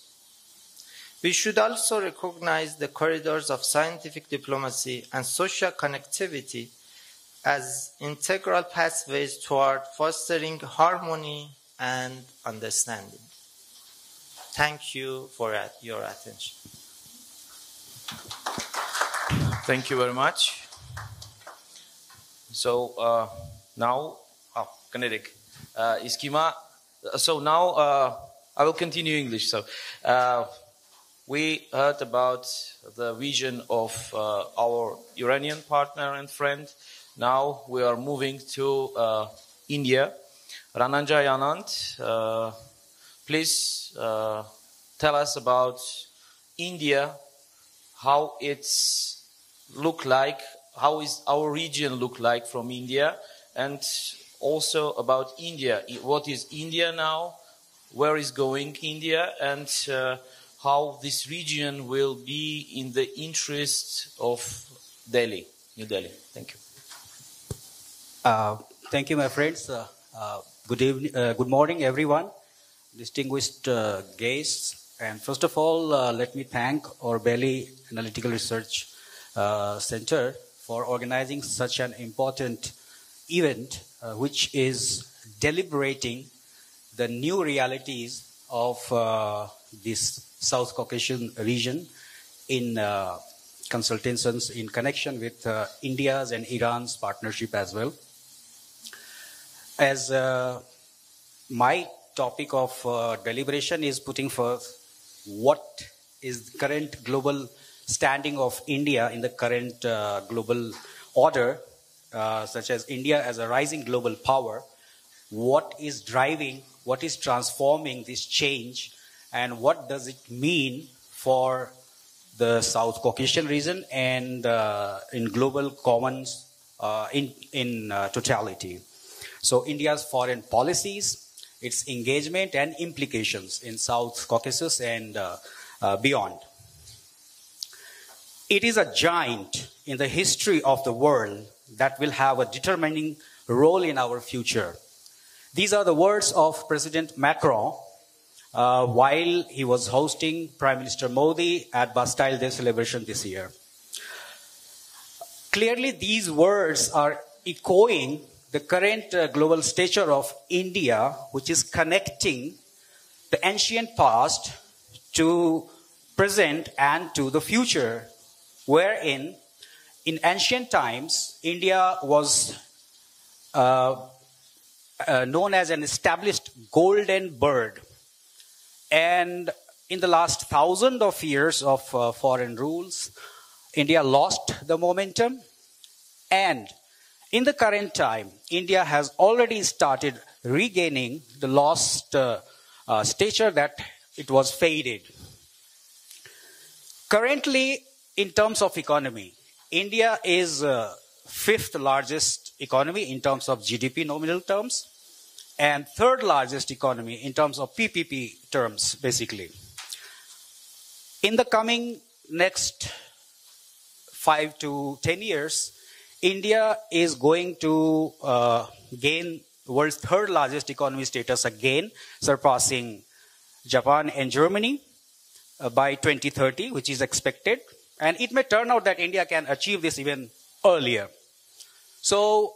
We should also recognize the corridors of scientific diplomacy and social connectivity as integral pathways toward fostering harmony and understanding. Thank you for your attention. Thank you very much. So now, kinetic. So now I will continue English. So we heard about the vision of our Iranian partner and friend. Now we are moving to India. Rananjay Anand, please tell us about India, how it's look like, how is our region look like from India, and also about India. What is India now? Where is going India? And how this region will be in the interest of Delhi, New Delhi. Thank you. Thank you, my friends. Good evening, good morning, everyone, distinguished guests. And first of all, let me thank Ordbeli Analytical Research Center for organizing such an important event, which is deliberating the new realities of this South Caucasian region in consultations in connection with India's and Iran's partnership as well. As my topic of deliberation is putting forth what is the current global standing of India in the current global order, such as India as a rising global power, what is driving, what is transforming this change, and what does it mean for the South Caucasian region and in global commons in totality. So India's foreign policies, its engagement and implications in South Caucasus and beyond. It is a giant in the history of the world that will have a determining role in our future. These are the words of President Macron while he was hosting Prime Minister Modi at Bastille Day celebration this year. Clearly, these words are echoing the current global stature of India, which is connecting the ancient past to present and to the future, wherein in ancient times, India was known as an established golden bird. And in the last 1,000 of years of foreign rules, India lost the momentum. And in the current time, India has already started regaining the lost stature that it was faded. Currently, in terms of economy, India is fifth largest economy in terms of GDP nominal terms, and third largest economy in terms of PPP terms, basically. In the coming next 5 to 10 years, India is going to gain world's third largest economy status again, surpassing Japan and Germany by 2030, which is expected. And it may turn out that India can achieve this even earlier. So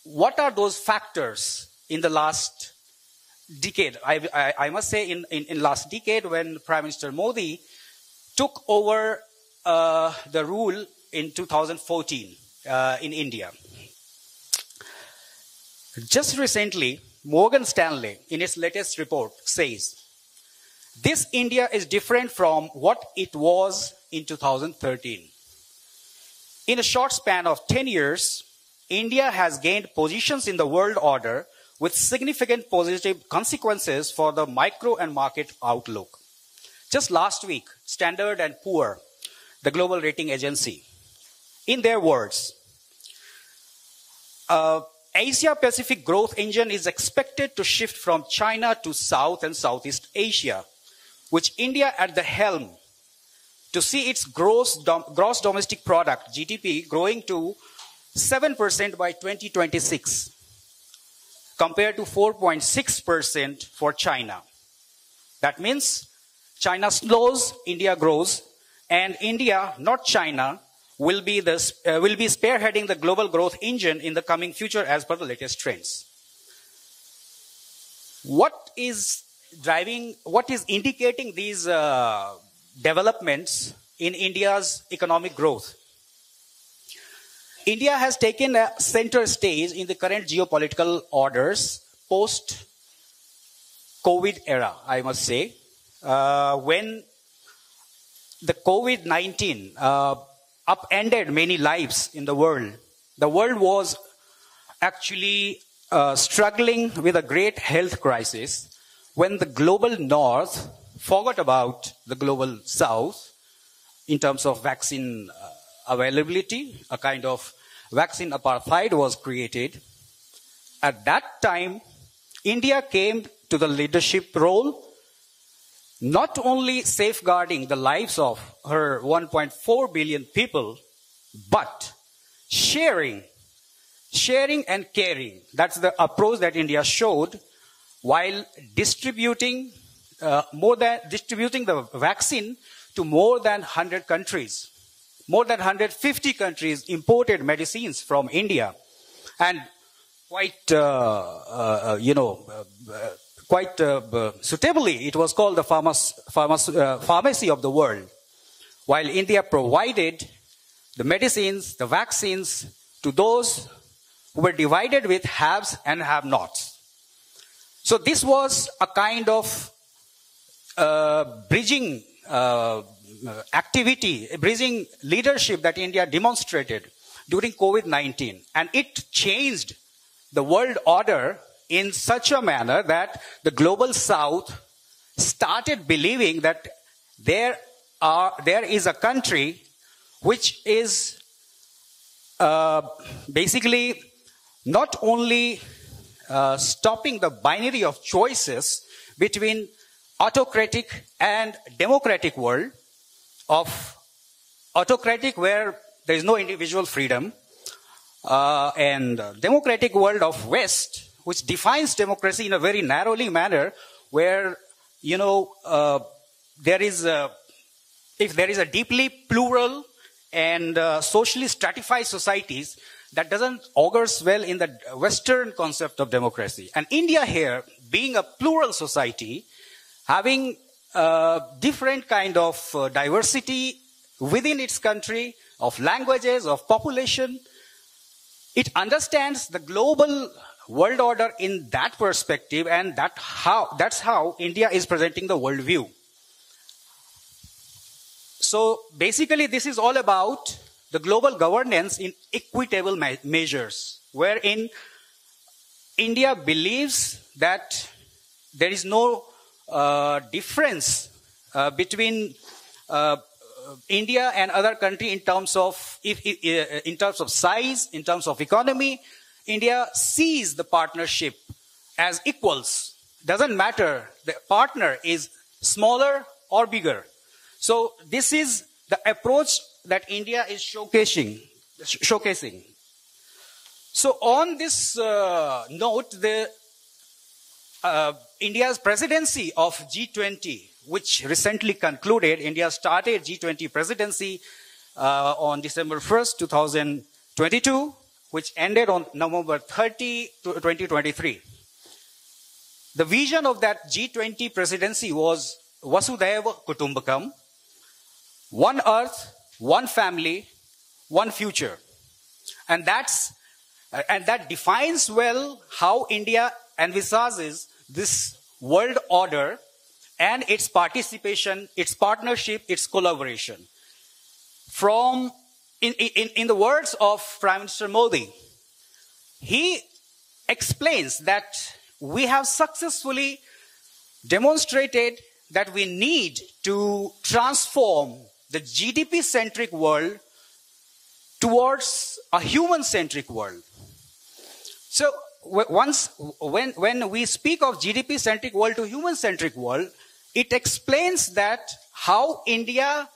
what are those factors in the last decade? I must say in last decade, when Prime Minister Modi took over the rule in 2014 in India. Just recently, Morgan Stanley, in its latest report, says, this India is different from what it was in 2013. In a short span of 10 years, India has gained positions in the world order with significant positive consequences for the micro and market outlook. Just last week, Standard & Poor, the global rating agency, in their words, Asia-Pacific growth engine is expected to shift from China to South and Southeast Asia, which India at the helm, to see its gross domestic product, GDP, growing to 7% by 2026, compared to 4.6% for China. That means China slows, India grows, and India, not China, will be spearheading the global growth engine in the coming future as per the latest trends. What is indicating these developments in India's economic growth? India has taken a center stage in the current geopolitical orders post-COVID era, I must say, when the COVID-19 upended many lives in the world. The world was actually struggling with a great health crisis when the global north forgot about the global south in terms of vaccine availability. A kind of vaccine apartheid was created. At that time, India came to the leadership role, not only safeguarding the lives of her 1.4 billion people, but sharing and caring. That's the approach that India showed while distributing the vaccine to more than 100 countries. More than 150 countries imported medicines from India, and quite suitably, it was called the pharmacy of the world, while India provided the medicines, the vaccines to those who were divided with haves and have-nots. So this was a kind of bridging activity, bridging leadership that India demonstrated during COVID-19, and it changed the world order in such a manner that the global south started believing that there is a country which is basically not only stopping the binary of choices between autocratic and democratic world, of autocratic where there is no individual freedom, and democratic world of West, which defines democracy in a very narrowly manner, where, if there is a deeply plural and socially stratified societies, that doesn't augurs well in the Western concept of democracy. And India here, being a plural society, having different kind of diversity within its country, of languages, of population, it understands the global world order in that perspective, and that's how India is presenting the world view. So basically this is all about the global governance in equitable measures, wherein India believes that there is no difference between India and other country in terms of size, in terms of economy. India sees the partnership as equals. Doesn't matter the partner is smaller or bigger. So this is the approach that India is showcasing. So on this note, India's presidency of G20, which recently concluded, India started G20 presidency on December 1st, 2022, which ended on November 30, 2023. The vision of that G20 presidency was Vasudhaiva Kutumbakam, one earth, one family, one future. And that defines well how India envisages this world order and its participation, its partnership, its collaboration. In the words of Prime Minister Modi, he explains that we have successfully demonstrated that we need to transform the GDP-centric world towards a human-centric world. So when we speak of GDP-centric world to human-centric world, it explains that how India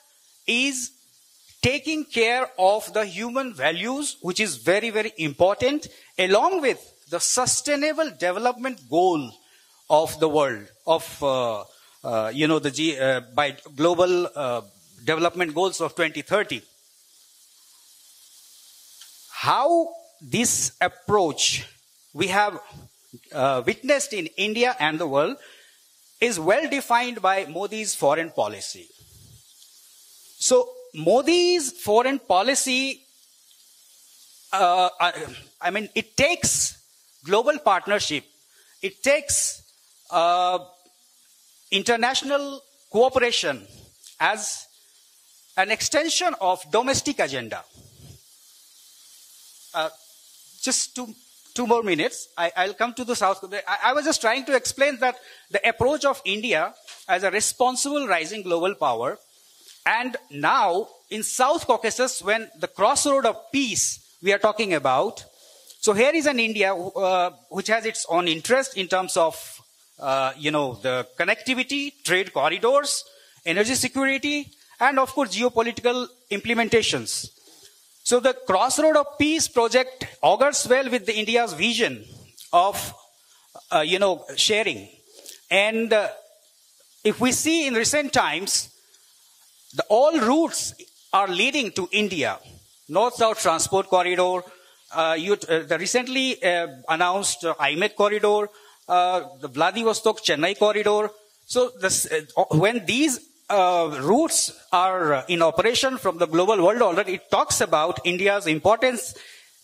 is taking care of the human values, which is very, very important, along with the sustainable development goal of the world, by global development goals of 2030. How this approach we have witnessed in India and the world is well defined by Modi's foreign policy. So Modi's foreign policy, it takes global partnership, it takes international cooperation as an extension of domestic agenda. Just two more minutes. I'll come to the South. I was just trying to explain that the approach of India as a responsible rising global power, and now in South Caucasus, when the crossroad of peace we are talking about. So here is an India which has its own interest in terms of, the connectivity, trade corridors, energy security, and of course geopolitical implementations. So the Crossroad of Peace project augurs well with the India's vision of, sharing. And if we see in recent times, all routes are leading to India. North-South Transport Corridor, the recently announced IMEC Corridor, the Vladivostok-Chennai Corridor. So when these routes are in operation from the global world order, it talks about India's importance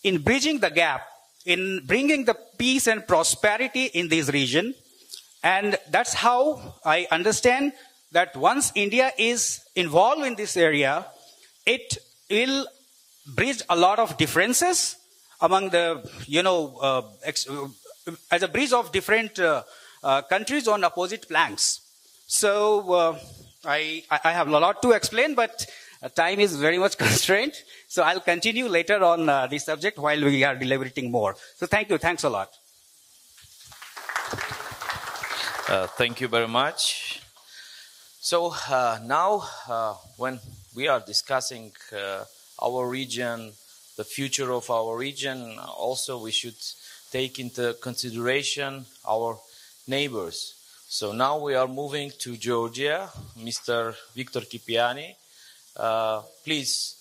in bridging the gap, in bringing the peace and prosperity in this region. And that's how I understand that once India is involved in this area, it will bridge a lot of differences among the, as a bridge of different countries on opposite flanks. So I have a lot to explain, but time is very much constrained. So I'll continue later on this subject while we are deliberating more. So thank you. Thanks a lot. Thank you very much. So now when we are discussing our region, the future of our region, also we should take into consideration our neighbors. So now we are moving to Georgia. Mr. Victor Kipiani, please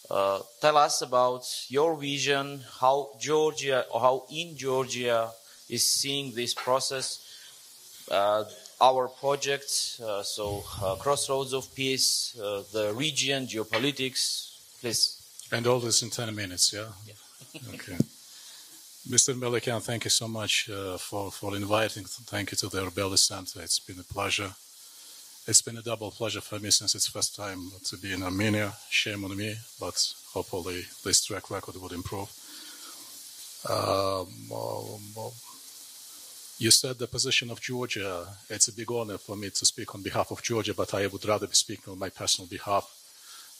tell us about your vision, how Georgia, or how in Georgia is seeing this process, our projects, Crossroads of Peace, the region, geopolitics, please. And all this in 10 minutes, yeah? Okay. Mr. Melikan, thank you so much for inviting. Thank you to the Ordbeli Center. It's been a pleasure. It's been a double pleasure for me since it's first time to be in Armenia. Shame on me, but hopefully this track record would improve. You said the position of Georgia. It's a big honor for me to speak on behalf of Georgia, but I would rather be speaking on my personal behalf.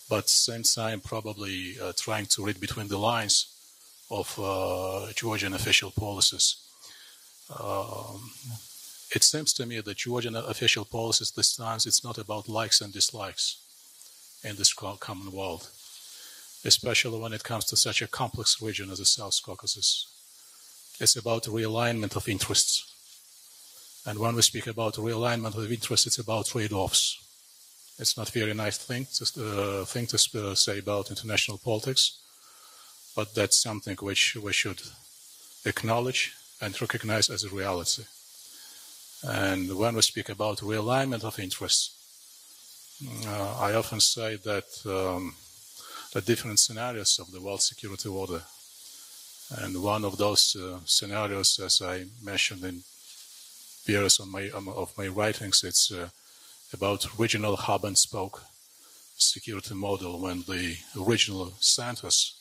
But at the same time, probably trying to read between the lines of Georgian official policies. It seems to me that Georgian official policies this time, it's not about likes and dislikes in this common world. especially when it comes to such a complex region as the South Caucasus. It's about realignment of interests. And when we speak about realignment of interests, it's about trade-offs. It's not a very nice thing to say about international politics, but that's something which we should acknowledge and recognize as a reality. And when we speak about realignment of interests, I often say that the different scenarios of the world security order, and one of those scenarios, as I mentioned in various of my writings, it's about regional hub and spoke security model, when the regional centers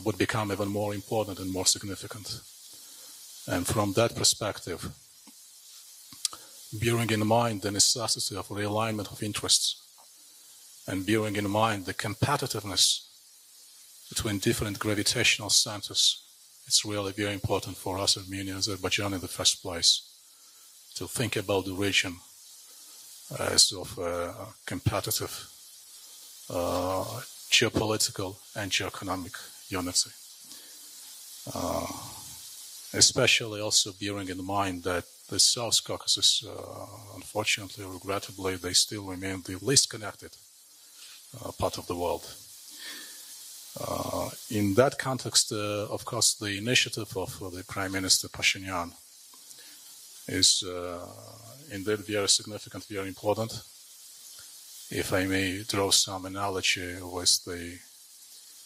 would become even more important and more significant. And from that perspective, bearing in mind the necessity of realignment of interests and bearing in mind the competitiveness between different gravitational centers, it's really very important for us, Armenia and Azerbaijan in the first place, to think about the region as of competitive geopolitical and geoeconomic unity. Especially also bearing in mind that the South Caucasus, unfortunately, regrettably, they still remain the least connected part of the world. In that context, of course, the initiative of the Prime Minister Pashinyan is indeed very significant, very important. If I may draw some analogy with the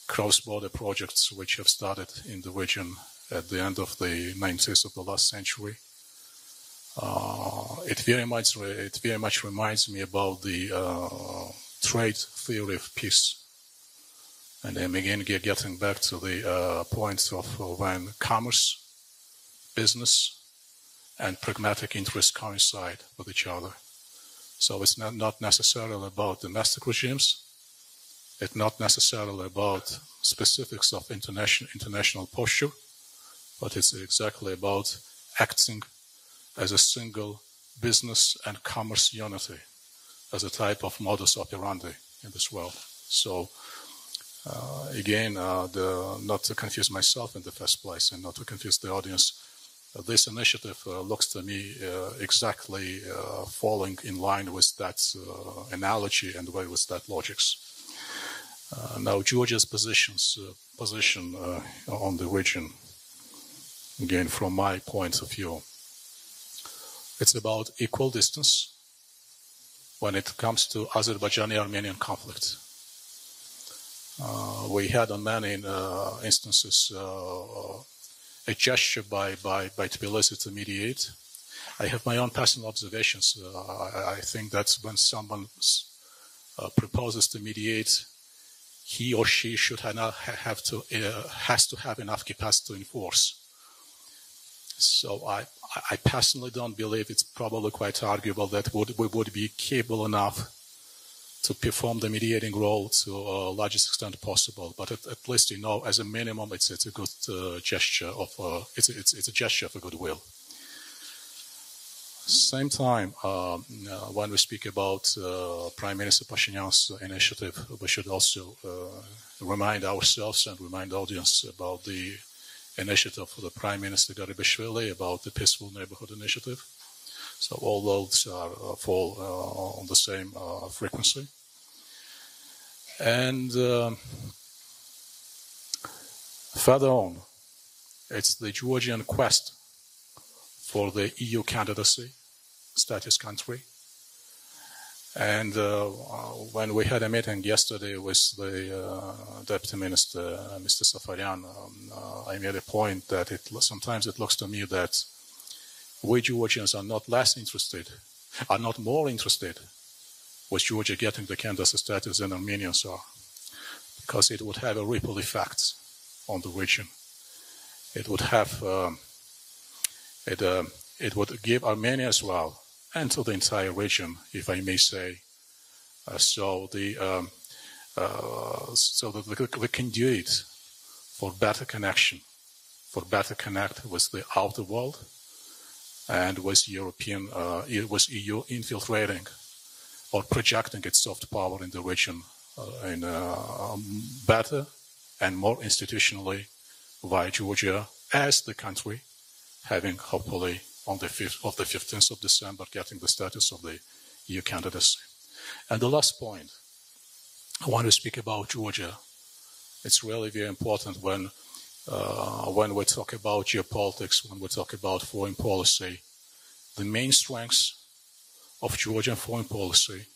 cross-border projects which have started in the region at the end of the 90s of the last century, it very much reminds me about the trade theory of peace. And I'm again getting back to the points of when commerce, business, and pragmatic interests coincide with each other. So it's not necessarily about domestic regimes. It's not necessarily about specifics of international posture, but it's exactly about acting as a single business and commerce unity, as a type of modus operandi in this world. So again, not to confuse myself in the first place and not to confuse the audience, this initiative looks to me exactly falling in line with that analogy and with that logics. Now, Georgia's position on the region, again, from my point of view, it's about equal distance when it comes to Azerbaijani-Armenian conflict. We had on many instances a gesture by Tbilisi to mediate. I have my own personal observations. I think that when someone proposes to mediate, he or she should has to have enough capacity to enforce. So I personally don't believe it's probably quite arguable that we would be capable enough to perform the mediating role to the largest extent possible. But at least, as a minimum, it's a good gesture of it's a gesture of goodwill. Same time, when we speak about Prime Minister Pashinyan's initiative, we should also remind ourselves and remind the audience about the initiative of the Prime Minister Garibashvili about the Peaceful Neighborhood Initiative. So all those fall on the same frequency. And further on, it's the Georgian quest for the EU candidacy status country. And when we had a meeting yesterday with the Deputy Minister, Mr. Safaryan, I made a point that sometimes it looks to me that we Georgians are not more interested with Georgia getting the candidacy status than Armenians are, because it would have a ripple effect on the region. It would have, it would give Armenia as well, and to the entire region, if I may say, so the conduit for better connection, for better connect with the outer world, and with with EU infiltrating or projecting its soft power in the region better and more institutionally via Georgia as the country, having hopefully on the 15th of December getting the status of the EU candidacy. And the last point, I want to speak about Georgia. It's really very important when we talk about geopolitics, when we talk about foreign policy. The main strengths of Georgian foreign policy,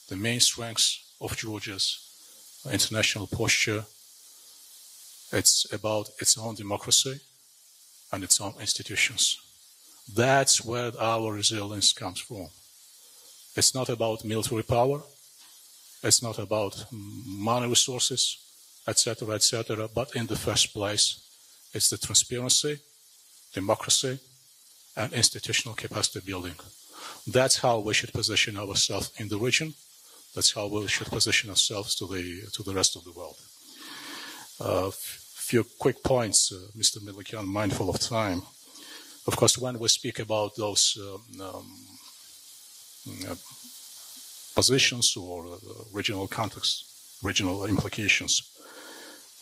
the main strengths of Georgia's international posture, it's about its own democracy and its own institutions. That's where our resilience comes from. It's not about military power, it's not about money resources, etc., but in the first place, it's the transparency, democracy, and institutional capacity building. That's how we should position ourselves in the region. That's how we should position ourselves to the rest of the world. Few quick points, Mr. Milikian, mindful of time. Of course, when we speak about those positions or regional context, regional implications,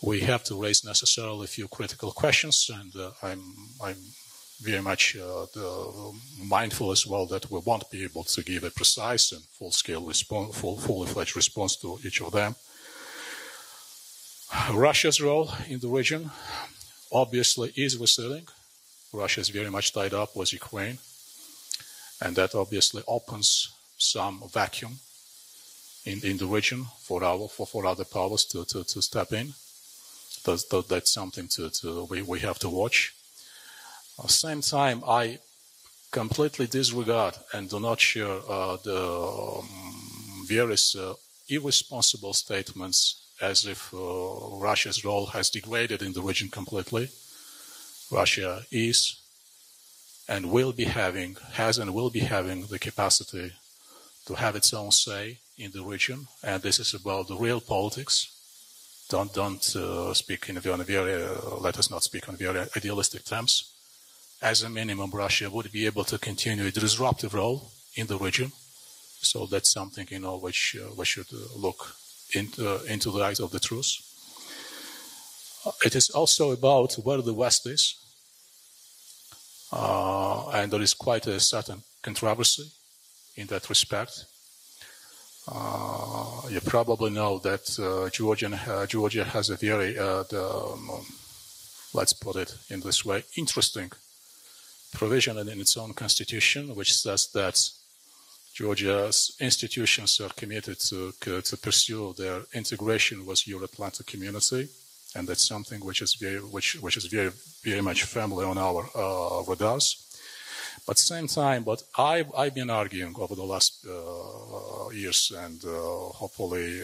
we have to raise necessarily a few critical questions, and I'm very much mindful as well that we won't be able to give a precise and full-scale response, fully fledged response to each of them. Russia's role in the region obviously is receding. Russia is very much tied up with Ukraine, and that obviously opens some vacuum in the region for other powers to step in. That's something we have to watch. At the same time, I completely disregard and do not share the various irresponsible statements as if Russia's role has degraded in the region completely. Russia is and will be having, has and will be having the capacity to have its own say in the region, and this is about the real politics. Don't speak in let us not speak in very idealistic terms. As a minimum, Russia would be able to continue a disruptive role in the region. So that's something, which we should look into the light of the truth. It is also about where the West is. And there is quite a certain controversy in that respect. You probably know that Georgia has a very, let's put it in this way, interesting provision in its own constitution, which says that Georgia's institutions are committed to pursue their integration with Euro-Atlantic community, and that's something which is very much firmly on our radars. But at the same time, what I've been arguing over the last years, and hopefully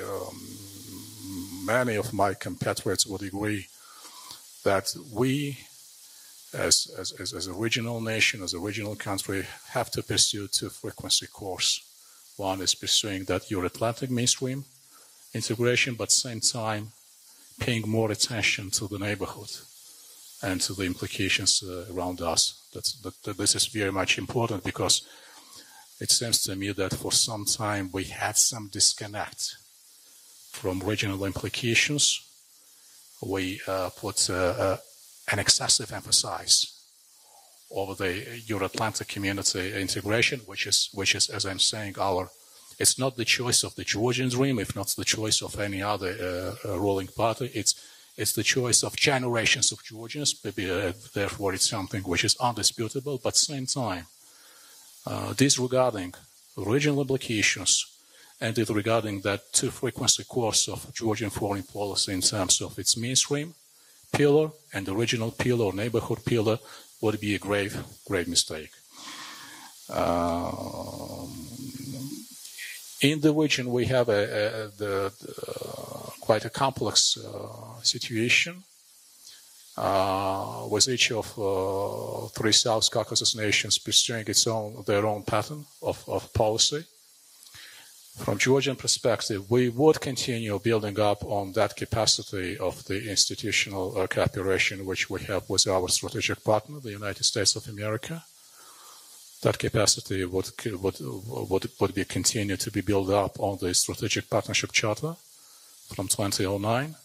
many of my compatriots would agree, that we, as a regional nation, as a regional country, have to pursue two-frequency course. One is pursuing that Euro-Atlantic mainstream integration, but at the same time paying more attention to the neighborhood and to the implications around us. This is very much important, because it seems to me that for some time we had some disconnect from regional implications. We put an excessive emphasis over the Euro-Atlantic community integration, which is, as I'm saying, it's not the choice of the Georgian dream, if not the choice of any other ruling party. It's the choice of generations of Georgians. Therefore, it's something which is undisputable. But at the same time, disregarding regional implications and disregarding that two-frequency course of Georgian foreign policy in terms of its mainstream pillar and the regional pillar or neighborhood pillar would be a grave mistake. In the region, we have quite a complex situation with each of three South Caucasus nations pursuing their own pattern of policy. From Georgian perspective, we would continue building up on that capacity of the institutional cooperation which we have with our strategic partner, the United States of America. That capacity would be continued to be built up on the Strategic Partnership Charter, from 2009.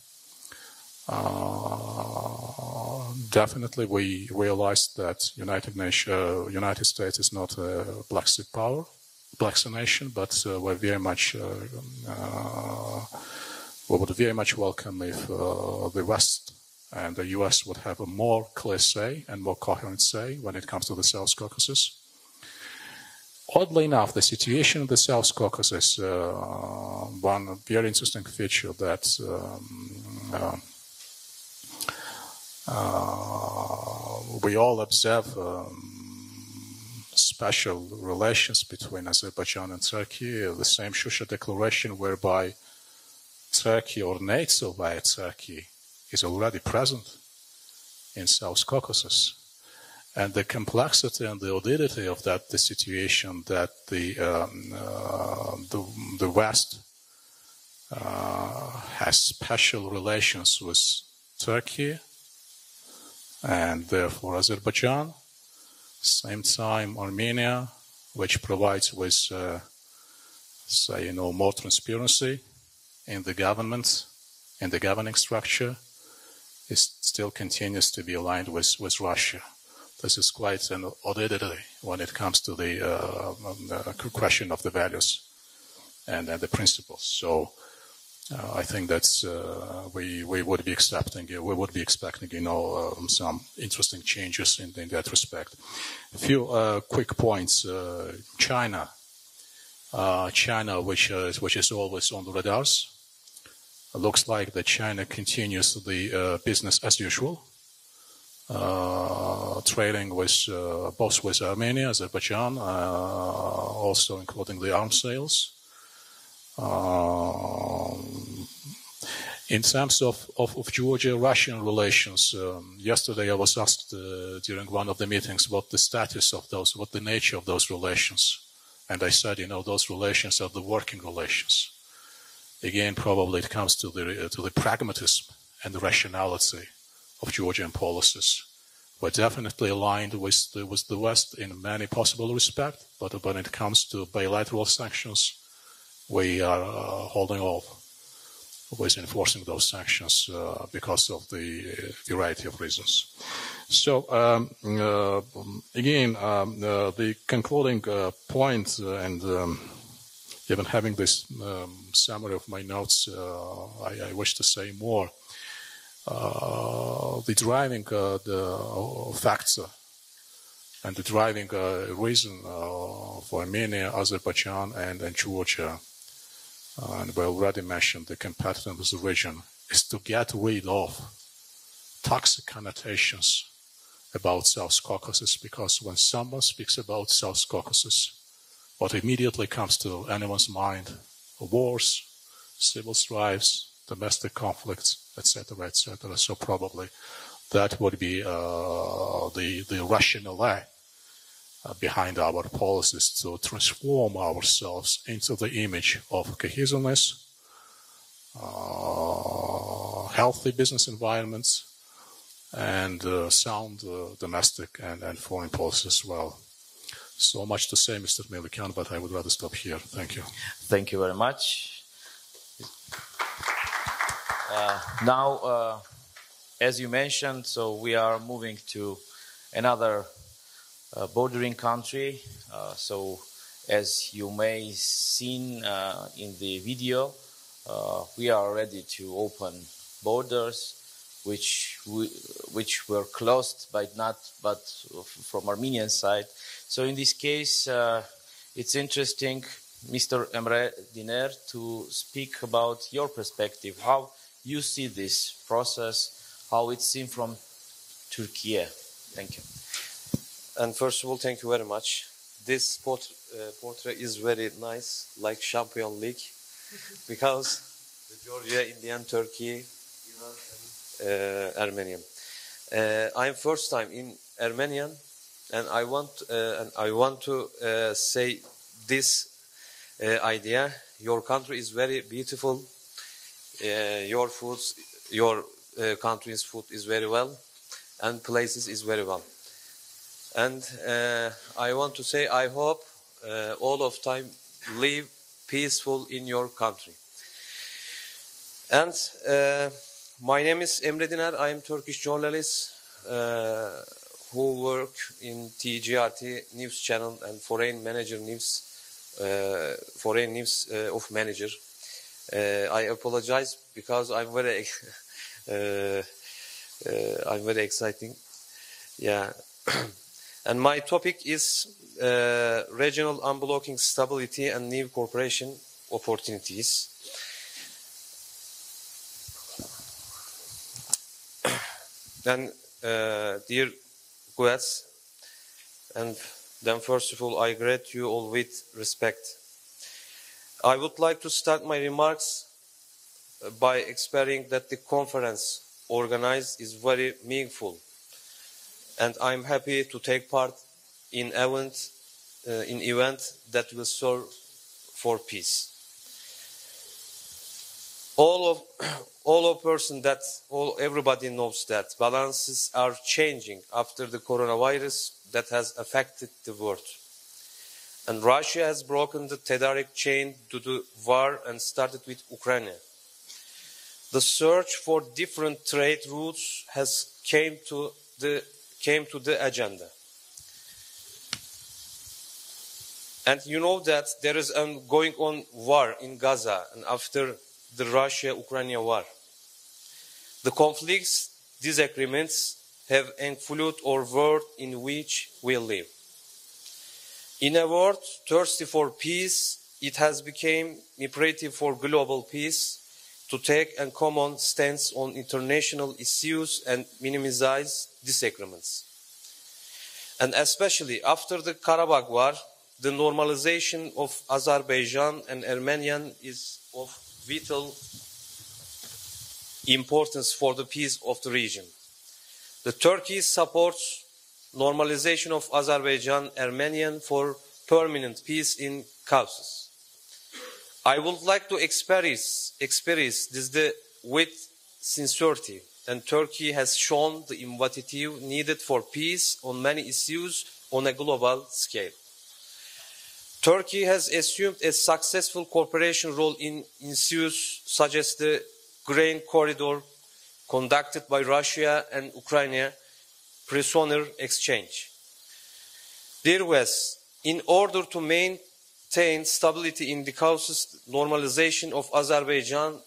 Definitely, we realized that United States is not a black sea power, black sea nation, but we would very much welcome if the West and the US would have a more clear say and more coherent say when it comes to the South Caucasus. Oddly enough, the situation in the South Caucasus, one very interesting feature that we all observe special relations between Azerbaijan and Turkey, the same Shusha Declaration whereby Turkey or NATO via Turkey is already present in South Caucasus. And the complexity and the oddity of that, the situation that the West has special relations with Turkey and therefore Azerbaijan. Same time, Armenia, which provides with, more transparency in the government, in the governing structure, still continues to be aligned with Russia. This is quite an oddity when it comes to the question of the values and the principles. So I think that's we would be expecting some interesting changes in that respect. A few quick points. China, which is always on the radars. It looks like that China continues the business as usual. Trading with both with Armenia, Azerbaijan, also including the arms sales. In terms of Georgia-Russian relations, yesterday I was asked during one of the meetings what the status of those, what the nature of those relations, and I said, those relations are the working relations. Again, probably it comes to the pragmatism and the rationality of Georgian policies. We're definitely aligned with the West in many possible respects, but when it comes to bilateral sanctions, we are holding off with enforcing those sanctions because of the variety of reasons. So, again, the concluding point, and even having this summary of my notes, I wish to say more. The driving the factor and the driving reason for Armenia, Azerbaijan, and Georgia, and we already mentioned the competitiveness of the region, is to get rid of toxic connotations about South Caucasus, because when someone speaks about South Caucasus, what immediately comes to anyone's mind are wars, civil strifes, domestic conflicts, etc., etc. So probably that would be the rationale behind our policies, to transform ourselves into the image of cohesiveness, healthy business environments, and sound domestic and foreign policy as well. So much to say, Mr. Melikian, but I would rather stop here. Thank you. Thank you very much. Now, as you mentioned, so we are moving to another bordering country. So as you may seen in the video, we are ready to open borders which were closed but from Armenian side. So in this case, it's interesting, Mr. Emre Diner, to speak about your perspective, how you see this process, how it's seen from Turkey. Thank you. And first of all, thank you very much. This portrait is very nice, like Champions League, because the Georgia, Indian, Turkey, Iran, and Armenian. I'm first time in Armenian, and I want to say this idea. Your country is very beautiful. Your country's food is very well, and places is very well. And I want to say, I hope all of time live peaceful in your country. And my name is Emre Diner. I am Turkish journalist who work in TGRT news channel and foreign news of manager. I apologize because I'm very exciting. Yeah. And my topic is regional unblocking stability and new cooperation opportunities. Then, dear guests, and then first of all, I greet you all with respect. I would like to start my remarks by expressing that the conference organized is very meaningful, and I'm happy to take part in event that will serve for peace. Everybody knows that balances are changing after the coronavirus that has affected the world. And Russia has broken the Tedarik chain due to war and started with Ukraine. The search for different trade routes came to the agenda. And you know that there is a going on war in Gaza and after the Russia-Ukraine war. The conflicts, disagreements have influenced our world in which we live. In a world thirsty for peace, it has become imperative for global peace to take a common stance on international issues and minimize disagreements. And especially after the Karabakh War, the normalization of Azerbaijan and Armenian is of vital importance for the peace of the region. The Turkey supports normalization of Azerbaijan Armenian for permanent peace in Caucasus. I would like to experience this with sincerity, and Turkey has shown the initiative needed for peace on many issues on a global scale. Turkey has assumed a successful cooperation role in issues such as the grain corridor conducted by Russia and Ukraine prisoner exchange. Dear West, in order to maintain stability in the Caucasus, normalization of Azerbaijan,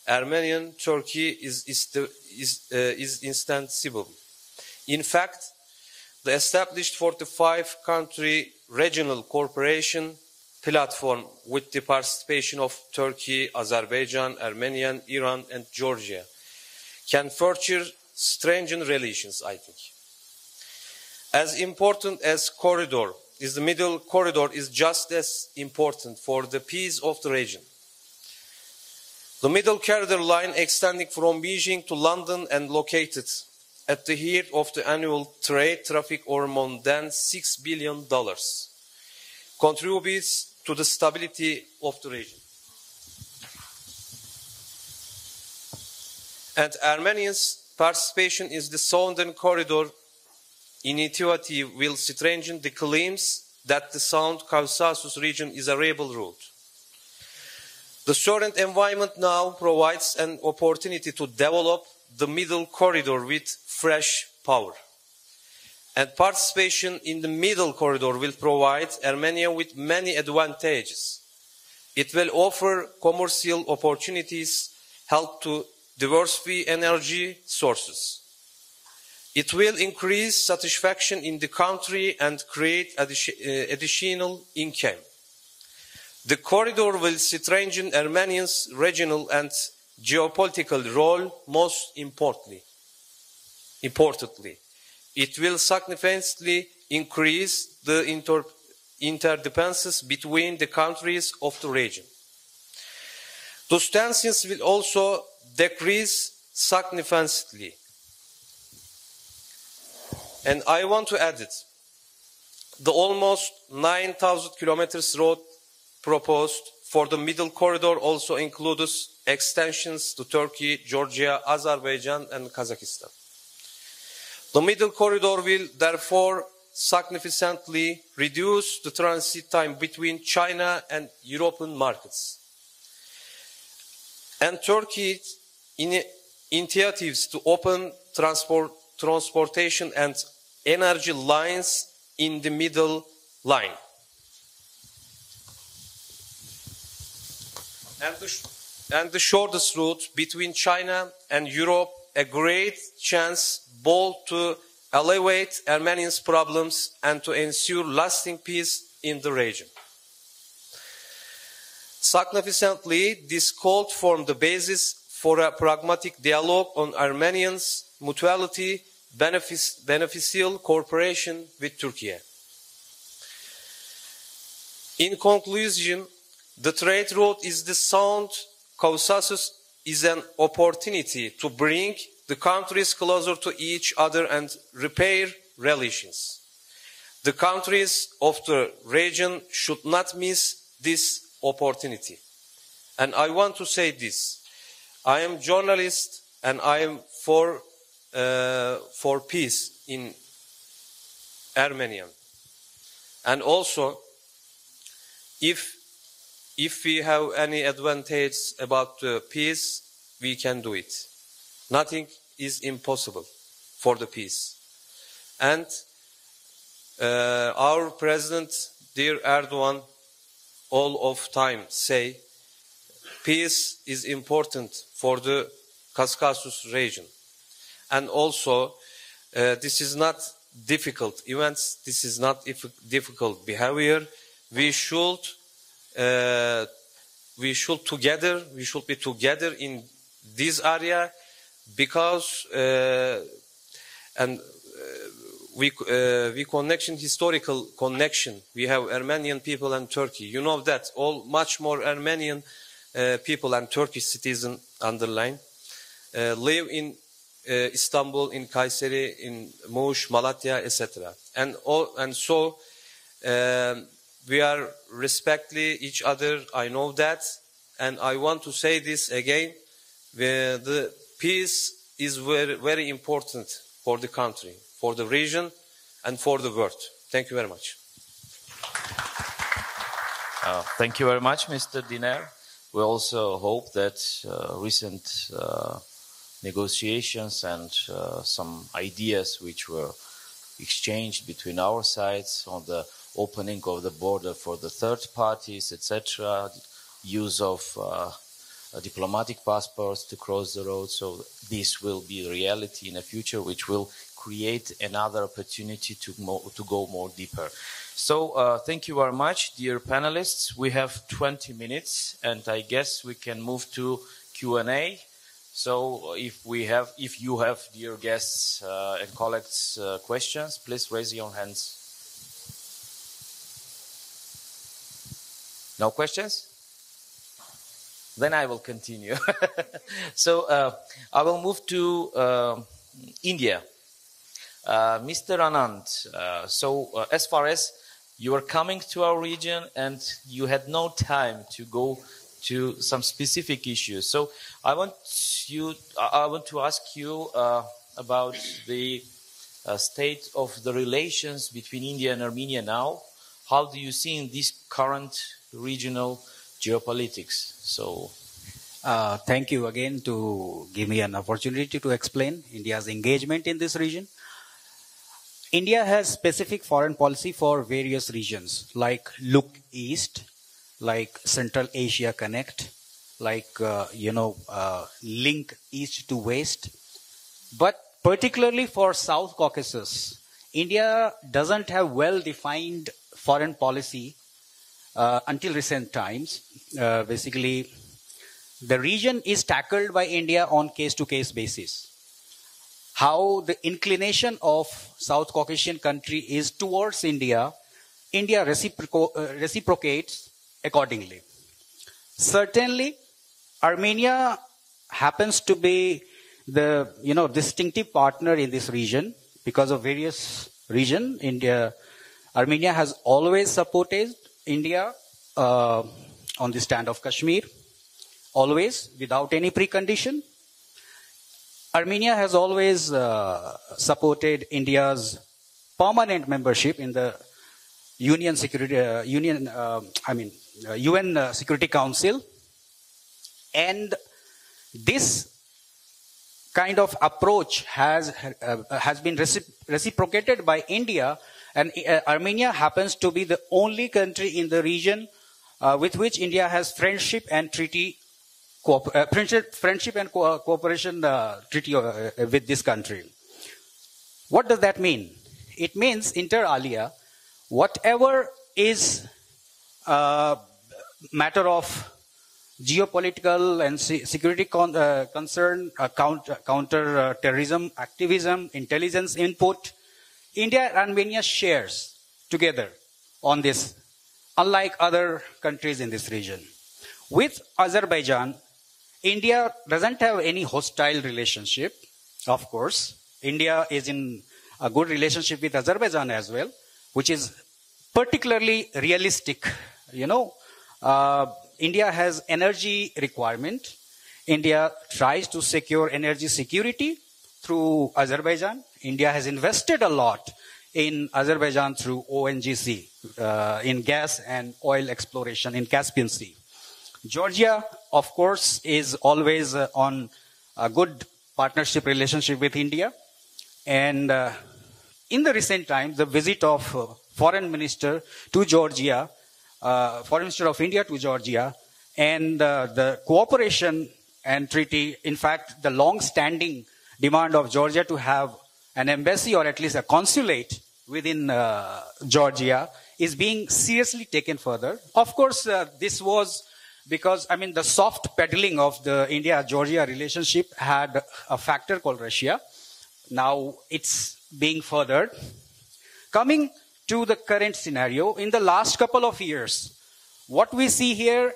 Armenian Turkey is indispensable. In fact, the established 45-country regional cooperation platform with the participation of Turkey, Azerbaijan, Armenia, Iran, and Georgia can further strengthen relations, I think. As important as corridor is the middle corridor is just as important for the peace of the region. The middle corridor line extending from Beijing to London and located at the height of the annual trade traffic of more than $6 billion contributes to the stability of the region. And Armenia's participation in the Southern Corridor initiative will strengthen the claims that the South Caucasus region is a reliable route. The current environment now provides an opportunity to develop the middle corridor with fresh power. And participation in the middle corridor will provide Armenia with many advantages. It will offer commercial opportunities, help to diversify energy sources. It will increase satisfaction in the country and create additional income. The corridor will strengthen Armenia's regional and geopolitical role. Most importantly, it will significantly increase the interdependencies between the countries of the region. Those tensions will also decrease significantly. And I want to add it. The almost 9,000 kilometers road proposed for the middle corridor also includes extensions to Turkey, Georgia, Azerbaijan, and Kazakhstan. The middle corridor will therefore significantly reduce the transit time between China and European markets. and Turkey's initiatives to open transportation and energy lines in the middle line. And the shortest route between China and Europe, a great chance both to alleviate Armenians' problems and to ensure lasting peace in the region. Significantly, this called formed the basis for a pragmatic dialogue on Armenians' mutuality beneficial cooperation with Turkey. In conclusion, the trade route is the South Caucasus is an opportunity to bring the countries closer to each other and repair relations. The countries of the region should not miss this opportunity. And I want to say this. I am a journalist and I am for peace in Armenian. And also, if we have any advantage about the peace, we can do it. Nothing is impossible for the peace. And our president, dear Erdogan, all of time say, peace is important for the Caucasus region. And also, this is not difficult events, this is not difficult behavior. We should be together in this area because we connection, historical connection. We have Armenian people and Turkey. You know that much more Armenian people and Turkish citizens underline live in Istanbul, in Kayseri, in Muş, Malatya, etc. And so we are respecting each other. I know that, and I want to say this again. The peace is very, very important for the country, for the region, and for the world. Thank you very much. Thank you very much, Mr. Diner. We also hope that recent negotiations and some ideas which were exchanged between our sides on the opening of the border for the third parties, etc., use of diplomatic passports to cross the road. So this will be reality in the future, which will create another opportunity to go more deeper. So thank you very much, dear panelists. We have 20 minutes, and I guess we can move to Q&A. So if you have, dear guests and colleagues, questions, please raise your hands. No questions? Then I will continue. So I will move to India. Mr. Anand, so as far as you are coming to our region and you had no time to go to some specific issues. So I want to ask you about the state of the relations between India and Armenia now. How do you see in this current regional geopolitics? So, thank you again to give me an opportunity to explain India's engagement in this region. India has specific foreign policy for various regions, like Look East, like Central Asia Connect, like, Link East to West. But particularly for South Caucasus, India doesn't have well-defined foreign policy until recent times. Basically, the region is tackled by India on case-to-case basis. How the inclination of South Caucasian country is towards India, India reciprocates accordingly. Certainly, Armenia happens to be the distinctive partner in this region because of various reasons. Armenia has always supported India on the stand of Kashmir, always without any precondition. Armenia has always supported India's permanent membership in the UN Security Council, and This kind of approach has been reciprocated by India, and Armenia happens to be the only country in the region with which India has friendship and cooperation treaty with this country. What does that mean? It means, inter alia, whatever is a matter of geopolitical and security concern, counter terrorism activism, intelligence input, India and Armenia shares together on this, unlike other countries in this region. With Azerbaijan, India doesn't have any hostile relationship, of course. India is in a good relationship with Azerbaijan as well, which is particularly realistic. India has energy requirement. India tries to secure energy security through Azerbaijan. India has invested a lot in Azerbaijan through ONGC, in gas and oil exploration in Caspian Sea. Georgia, of course, is always on a good partnership relationship with India. And in the recent times, the visit of Foreign Minister to Georgia, Foreign Minister of India to Georgia, and the cooperation and treaty, in fact, the long-standing demand of Georgia to have an embassy or at least a consulate within Georgia is being seriously taken further. Of course, this was because, the soft peddling of the India-Georgia relationship had a factor called Russia. Now it's being furthered. Coming to the current scenario, in the last couple of years, what we see here,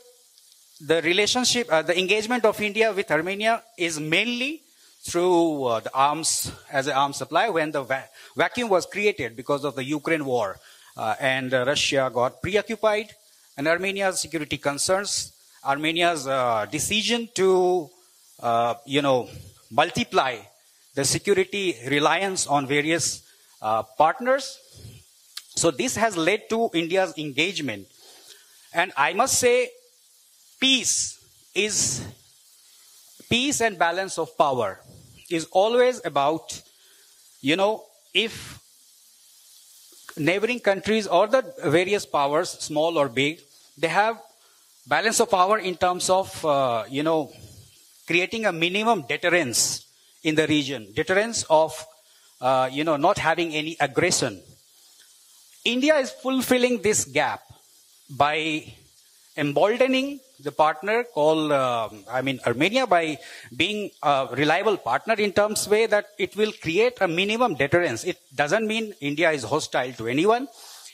the relationship, the engagement of India with Armenia is mainly through the arms, as an arms supply, when the vacuum was created because of the Ukraine war, and Russia got preoccupied, and Armenia's security concerns, Armenia's decision to, multiply the security reliance on various partners. So this has led to India's engagement. And I must say, peace and balance of power is always about, if neighboring countries or the various powers, small or big, they have balance of power in terms of, creating a minimum deterrence in the region, deterrence of, not having any aggression. India is fulfilling this gap by emboldening the partner called, Armenia, by being a reliable partner in terms way that it will create a minimum deterrence. It doesn't mean India is hostile to anyone.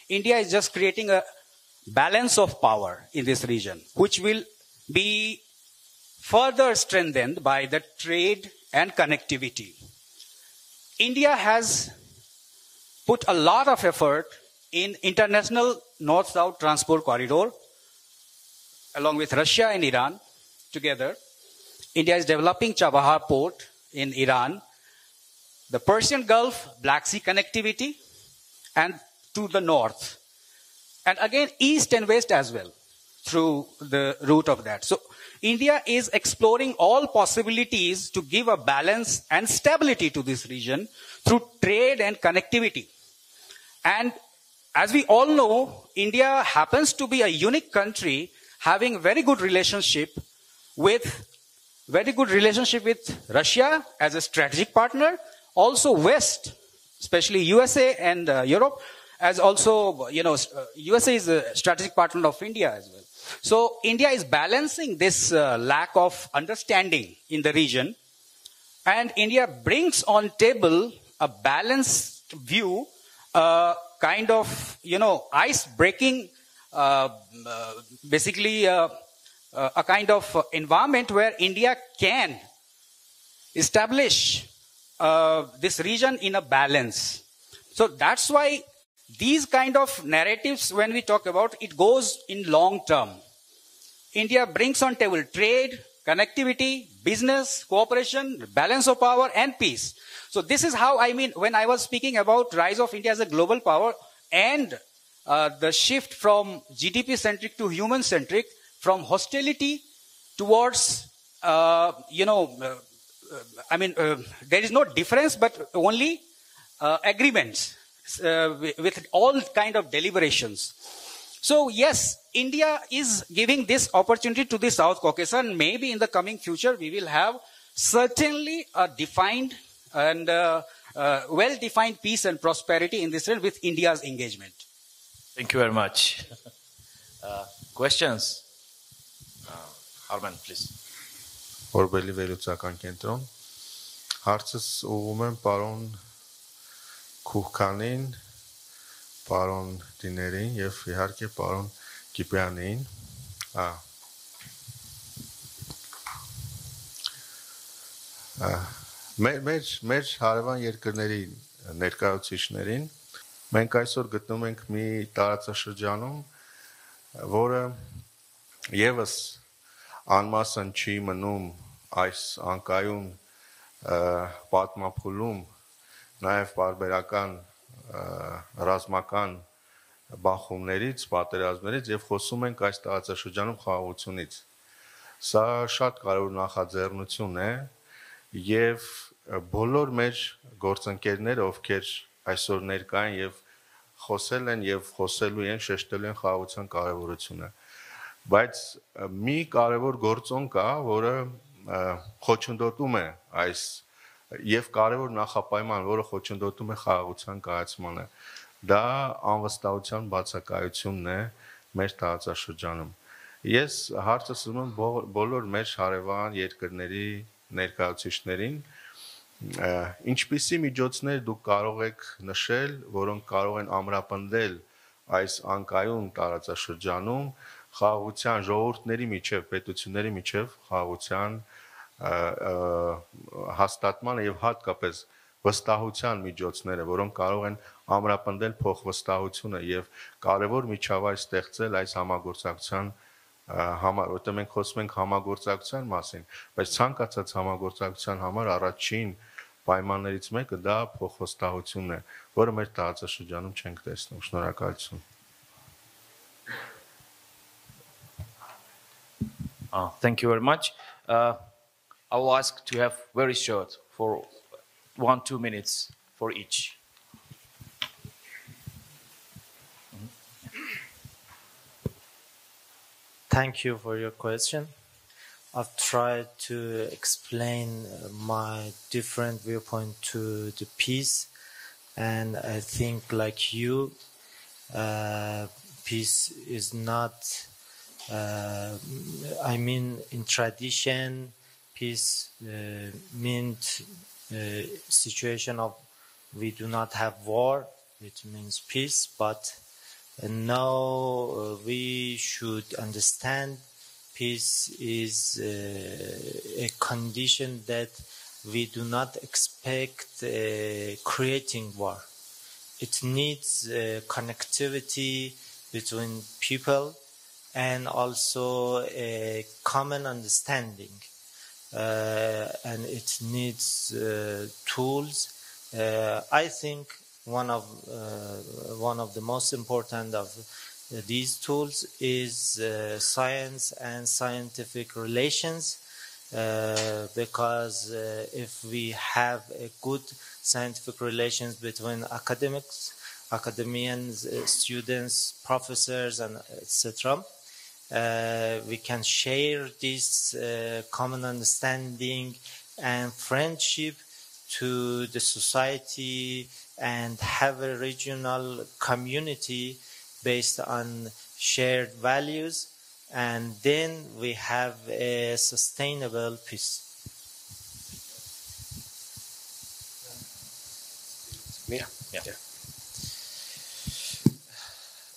India is just creating a balance of power in this region, which will be further strengthened by the trade and connectivity. India has put a lot of effort in international north-south transport corridor, along with Russia and Iran together. India is developing Chabahar port in Iran, the Persian Gulf, Black Sea connectivity, and to the north. And again, east and west as well, through the route of that. So India is exploring all possibilities to give a balance and stability to this region through trade and connectivity. And as we all know, India happens to be a unique country having very good relationship with Russia as a strategic partner, also West, especially USA and Europe, as also, USA is a strategic partner of India as well. So India is balancing this lack of understanding in the region, and India brings on table a balanced view, kind of, ice-breaking, basically a kind of environment where India can establish this region in a balance. So that's why these kind of narratives, when we talk about, it goes in long term. India brings on table trade, connectivity, business, cooperation, balance of power, and peace. So this is how, when I was speaking about rise of India as a global power and the shift from GDP-centric to human-centric, from hostility towards there is no difference, but only agreements with all kind of deliberations. So yes, India is giving this opportunity to the South Caucasus, and maybe in the coming future we will have certainly a defined and well-defined peace and prosperity in this realm with India's engagement. Thank you very much. Questions? Armen, please. Օրբելի վերլուծական կենտրոն։ Հարցս ուղղում եմ պարոն Քուհքանին, պարոն Դիներին եւ իհարկե պարոն Կիպյանին։ Մեր հարևան երկրների ներկայացուցիչներին մենք այսօր գտնվում ենք մի տարածաշրջանում, որը եւս անմասն չի մնում այս անկայուն պատմափուլում, նաև բարբերական ռազմական բախումներից, պատերազմներից եւ խոսում ենք այս տարածաշրջանում խաղաղությունից։ Սա շատ կարևոր նախաձեռնություն է եւ բոլոր մեր գործընկերները, ովքեր այսօր ներկա են եւ խոսել են եւ խոսելու են, շեշտելու են խաղաղության կարևորությունը։ Բայց մի կարևոր գործոն կա, որը խոչընդոտում է այս եւ կարևոր նախապայման, որը խոչընդոտում է խաղաղության կայացմանը։ Դա անվստահության բացակայությունն է մեր տարածաշրջանում։ Ես հարցս ուղղում եմ բոլոր մեր հարևան երկրների ներկայացուցիչներին, ինչպիսի միջոցներ դուք կարող եք նշել, որոնք կարող են ամրապնդել այս անկայուն տարածաշրջանում խաղաղության ժողովուրդների միջև, պետությունների միջև խաղաղության հաստատման եւ հատկապես վստահության միջոցները, որոնք կարող են ամրապնդել փոխվստահությունը եւ կարևոր միջավայր ստեղծել այս համագործակցության համար, որտեղ մենք խոսում ենք համագործակցության մասին, բայց ցանկացած համագործակցության համար առաջին պայմաններից մեկը դա փոխվստահությունն է, որը մեր տարածաշրջանում չենք տեսնում։ Շնորհակալություն։ Thank you very much. I will ask to have very short for 1-2 minutes for each. Thank you for your question. I've tried to explain my different viewpoint to the peace, and I think like you, peace is not, in tradition, peace meant situation of we do not have war, which means peace, but now we should understand peace is a condition that we do not expect creating war. It needs connectivity between people and also a common understanding. And it needs tools. I think one of the most important of these tools is science and scientific relations, because if we have a good scientific relations between academians, students, professors, and etc., we can share this common understanding and friendship to the society and have a regional community based on shared values, and then we have a sustainable peace. Yeah.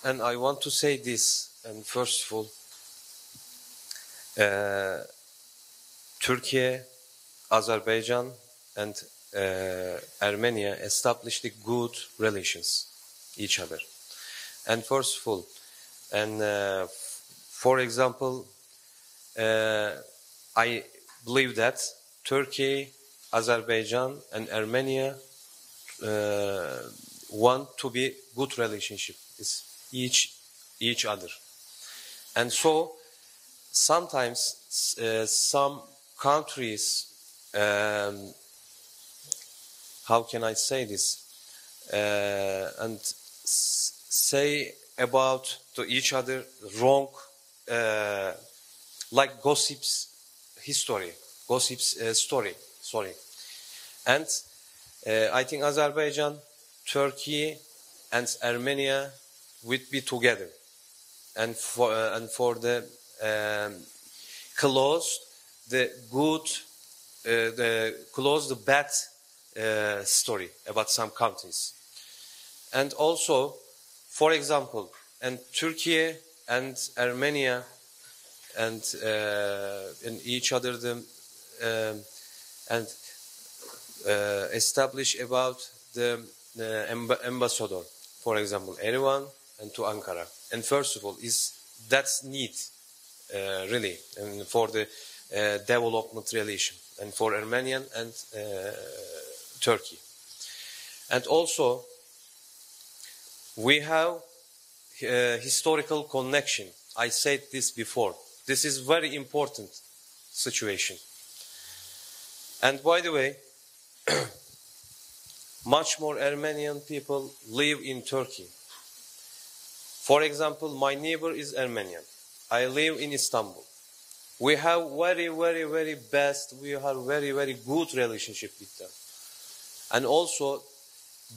And I want to say this, and first of all, Turkey, Azerbaijan, and Armenia established good relations each other. And first of all, and for example, I believe that Turkey, Azerbaijan, and Armenia want to be good relationship with each other. And so sometimes some countries, how can I say this, and say about to each other wrong, like gossips story, sorry. And I think Azerbaijan, Turkey, and Armenia would be together, and for the close the good, close the bad story about some countries, and also, for example, and Turkey and Armenia, and in each other and establish about the ambassador, for example, Erivan and to Ankara. And first of all, that's need really, and for the development relation, and for Armenian and Turkey. And also, we have historical connection. I said this before. This is very important situation. And by the way, much more Armenian people live in Turkey. For example, my neighbor is Armenian. I live in Istanbul. We have very, very, very best, we have very, very good relationship with them. And also,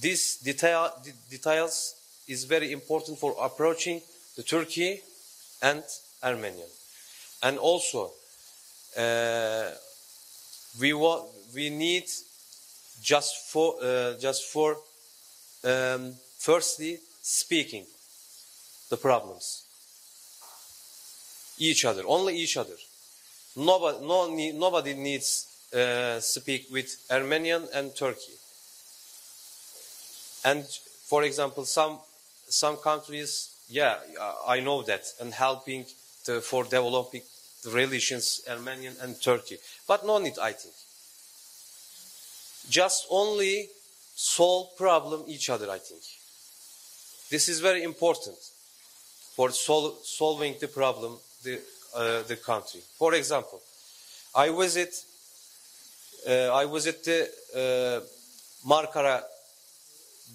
these details is very important for approaching the Turkey and Armenian. And also, we need just for firstly speaking the problems, only each other. Nobody needs speak with Armenian and Turkey. And for example, some countries, yeah, I know that, and helping for developing the relations Armenian and Turkey, but no need, I think. Just only solve problem each other, I think. This is very important for solving the problem, the country. For example, I visit the Markara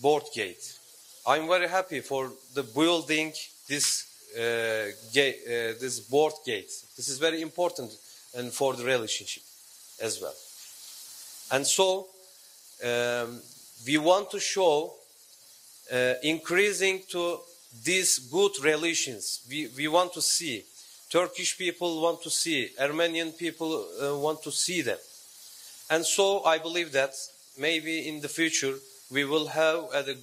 board gate. I'm very happy for the building this board gate. This is very important and for the relationship as well. And so we want to show increasing to these good relations. We want to see Turkish people want to see, Armenian people want to see them. And so I believe that maybe in the future we will have a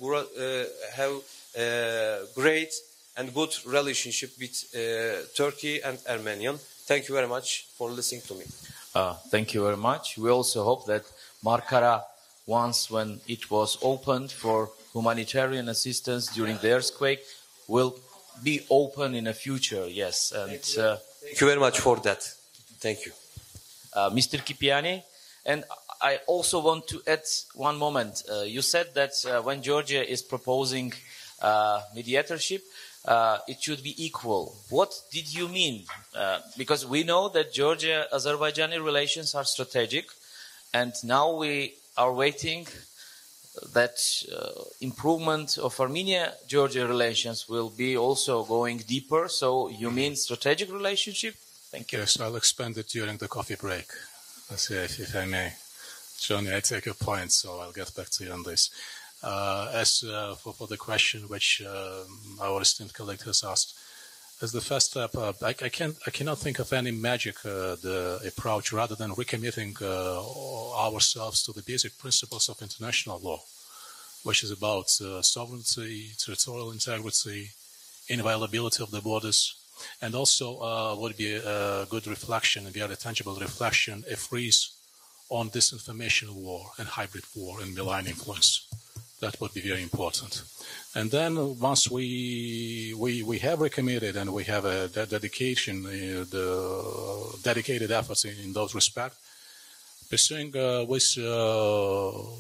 great and good relationship with Turkey and Armenian. Thank you very much for listening to me. Thank you very much. We also hope that Markara, once when it was opened for humanitarian assistance during the earthquake, will be open in the future. Yes. And thank you very much for that. Thank you. Mr. Kipiani, and I also want to add one moment. You said that when Georgia is proposing mediatorship, it should be equal. What did you mean? Because we know that Georgia-Azerbaijani relations are strategic, and now we are waiting that improvement of Armenia-Georgia relations will be also going deeper. So you mean strategic relationship? Thank you. Yes, I'll expand it during the coffee break. Let's see if I may. Johnny, I take your point, so I'll get back to you on this. As for the question which our esteemed colleague has asked, as the first step, I cannot think of any magic the approach rather than recommitting ourselves to the basic principles of international law, which is about sovereignty, territorial integrity, inviolability of the borders, and also would be a good reflection, a very tangible reflection, a freeze on disinformation war and hybrid war and malign influence. That would be very important. And then once we have recommitted and we have a dedication, the dedicated efforts in those respects, pursuing with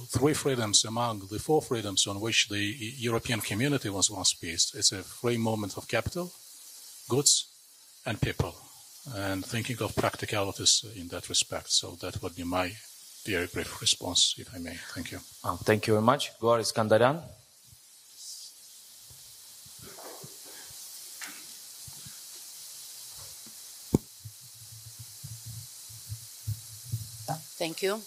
three freedoms among the four freedoms on which the European community was once based. It's a free movement of capital, goods, and people. and thinking of practicalities in that respect. So that would be my very brief response, if I may. Thank you. Thank you very much. Goar Iskandaryan. Thank you.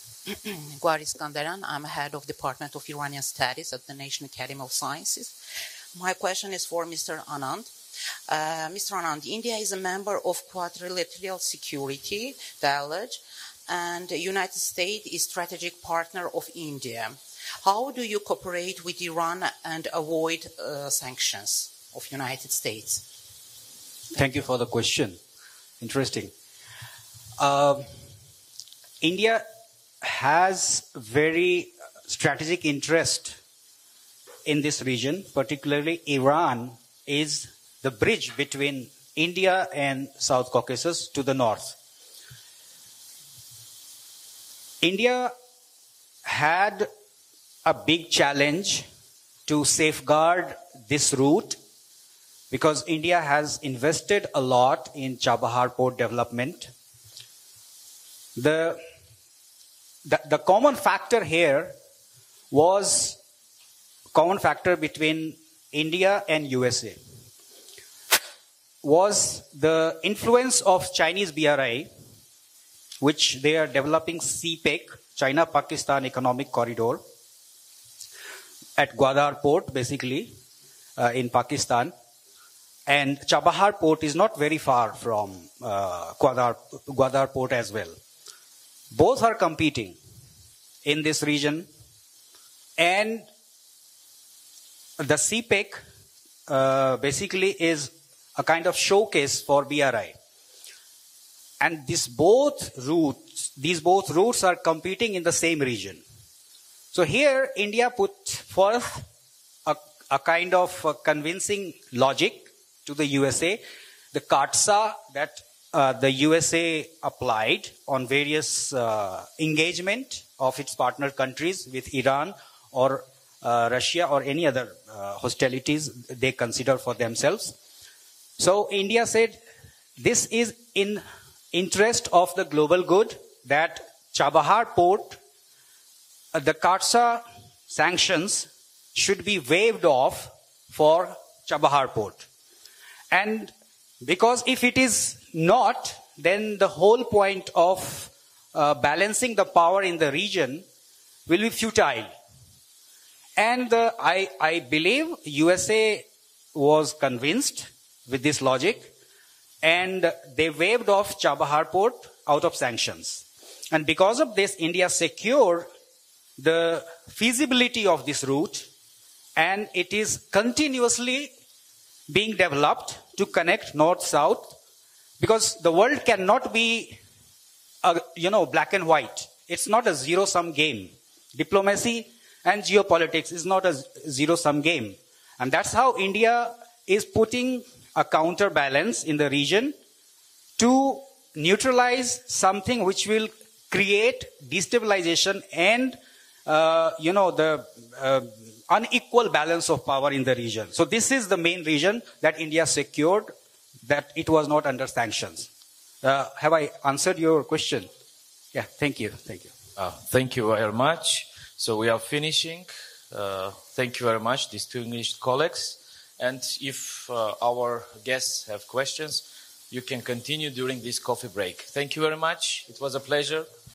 Goar Iskandaryan. I'm head of Department of Iranian Studies at the National Academy of Sciences. My question is for Mr. Anand. Mr. Anand, India is a member of Quadrilateral Security Dialogue, and the United States is strategic partner of India. How do you cooperate with Iran and avoid sanctions of United States? Thank you for the question. Interesting. India has very strategic interest in this region, particularly Iran is the bridge between India and South Caucasus to the north. India had a big challenge to safeguard this route because India has invested a lot in Chabahar port development. The common factor here was common factor between India and USA was the influence of Chinese BRI, which they are developing CPEC, China-Pakistan Economic Corridor, at Gwadar port, basically, in Pakistan. And Chabahar port is not very far from Gwadar port as well. Both are competing in this region, and the CPEC basically is a kind of showcase for BRI. And these both routes are competing in the same region. So here, India put forth a kind of convincing logic to the USA. The CAATSA that the USA applied on various engagement of its partner countries with Iran or Russia or any other hostilities they consider for themselves. So India said, this is in interest of the global good that Chabahar port, the CAATSA sanctions should be waived off for Chabahar port. And because if it is not, then the whole point of balancing the power in the region will be futile. And I believe USA was convinced with this logic, and they waived off Chabahar port out of sanctions. And because of this, India secured the feasibility of this route, and it is continuously being developed to connect north-south, because the world cannot be, black and white. It's not a zero-sum game. Diplomacy and geopolitics is not a zero-sum game. And that's how India is putting a counterbalance in the region to neutralize something which will create destabilization and, the unequal balance of power in the region. So this is the main reason that India secured that it was not under sanctions. Have I answered your question? Yeah, thank you. Thank you. Thank you very much. So we are finishing. Thank you very much, distinguished colleagues. And if our guests have questions, you can continue during this coffee break. Thank you very much. It was a pleasure.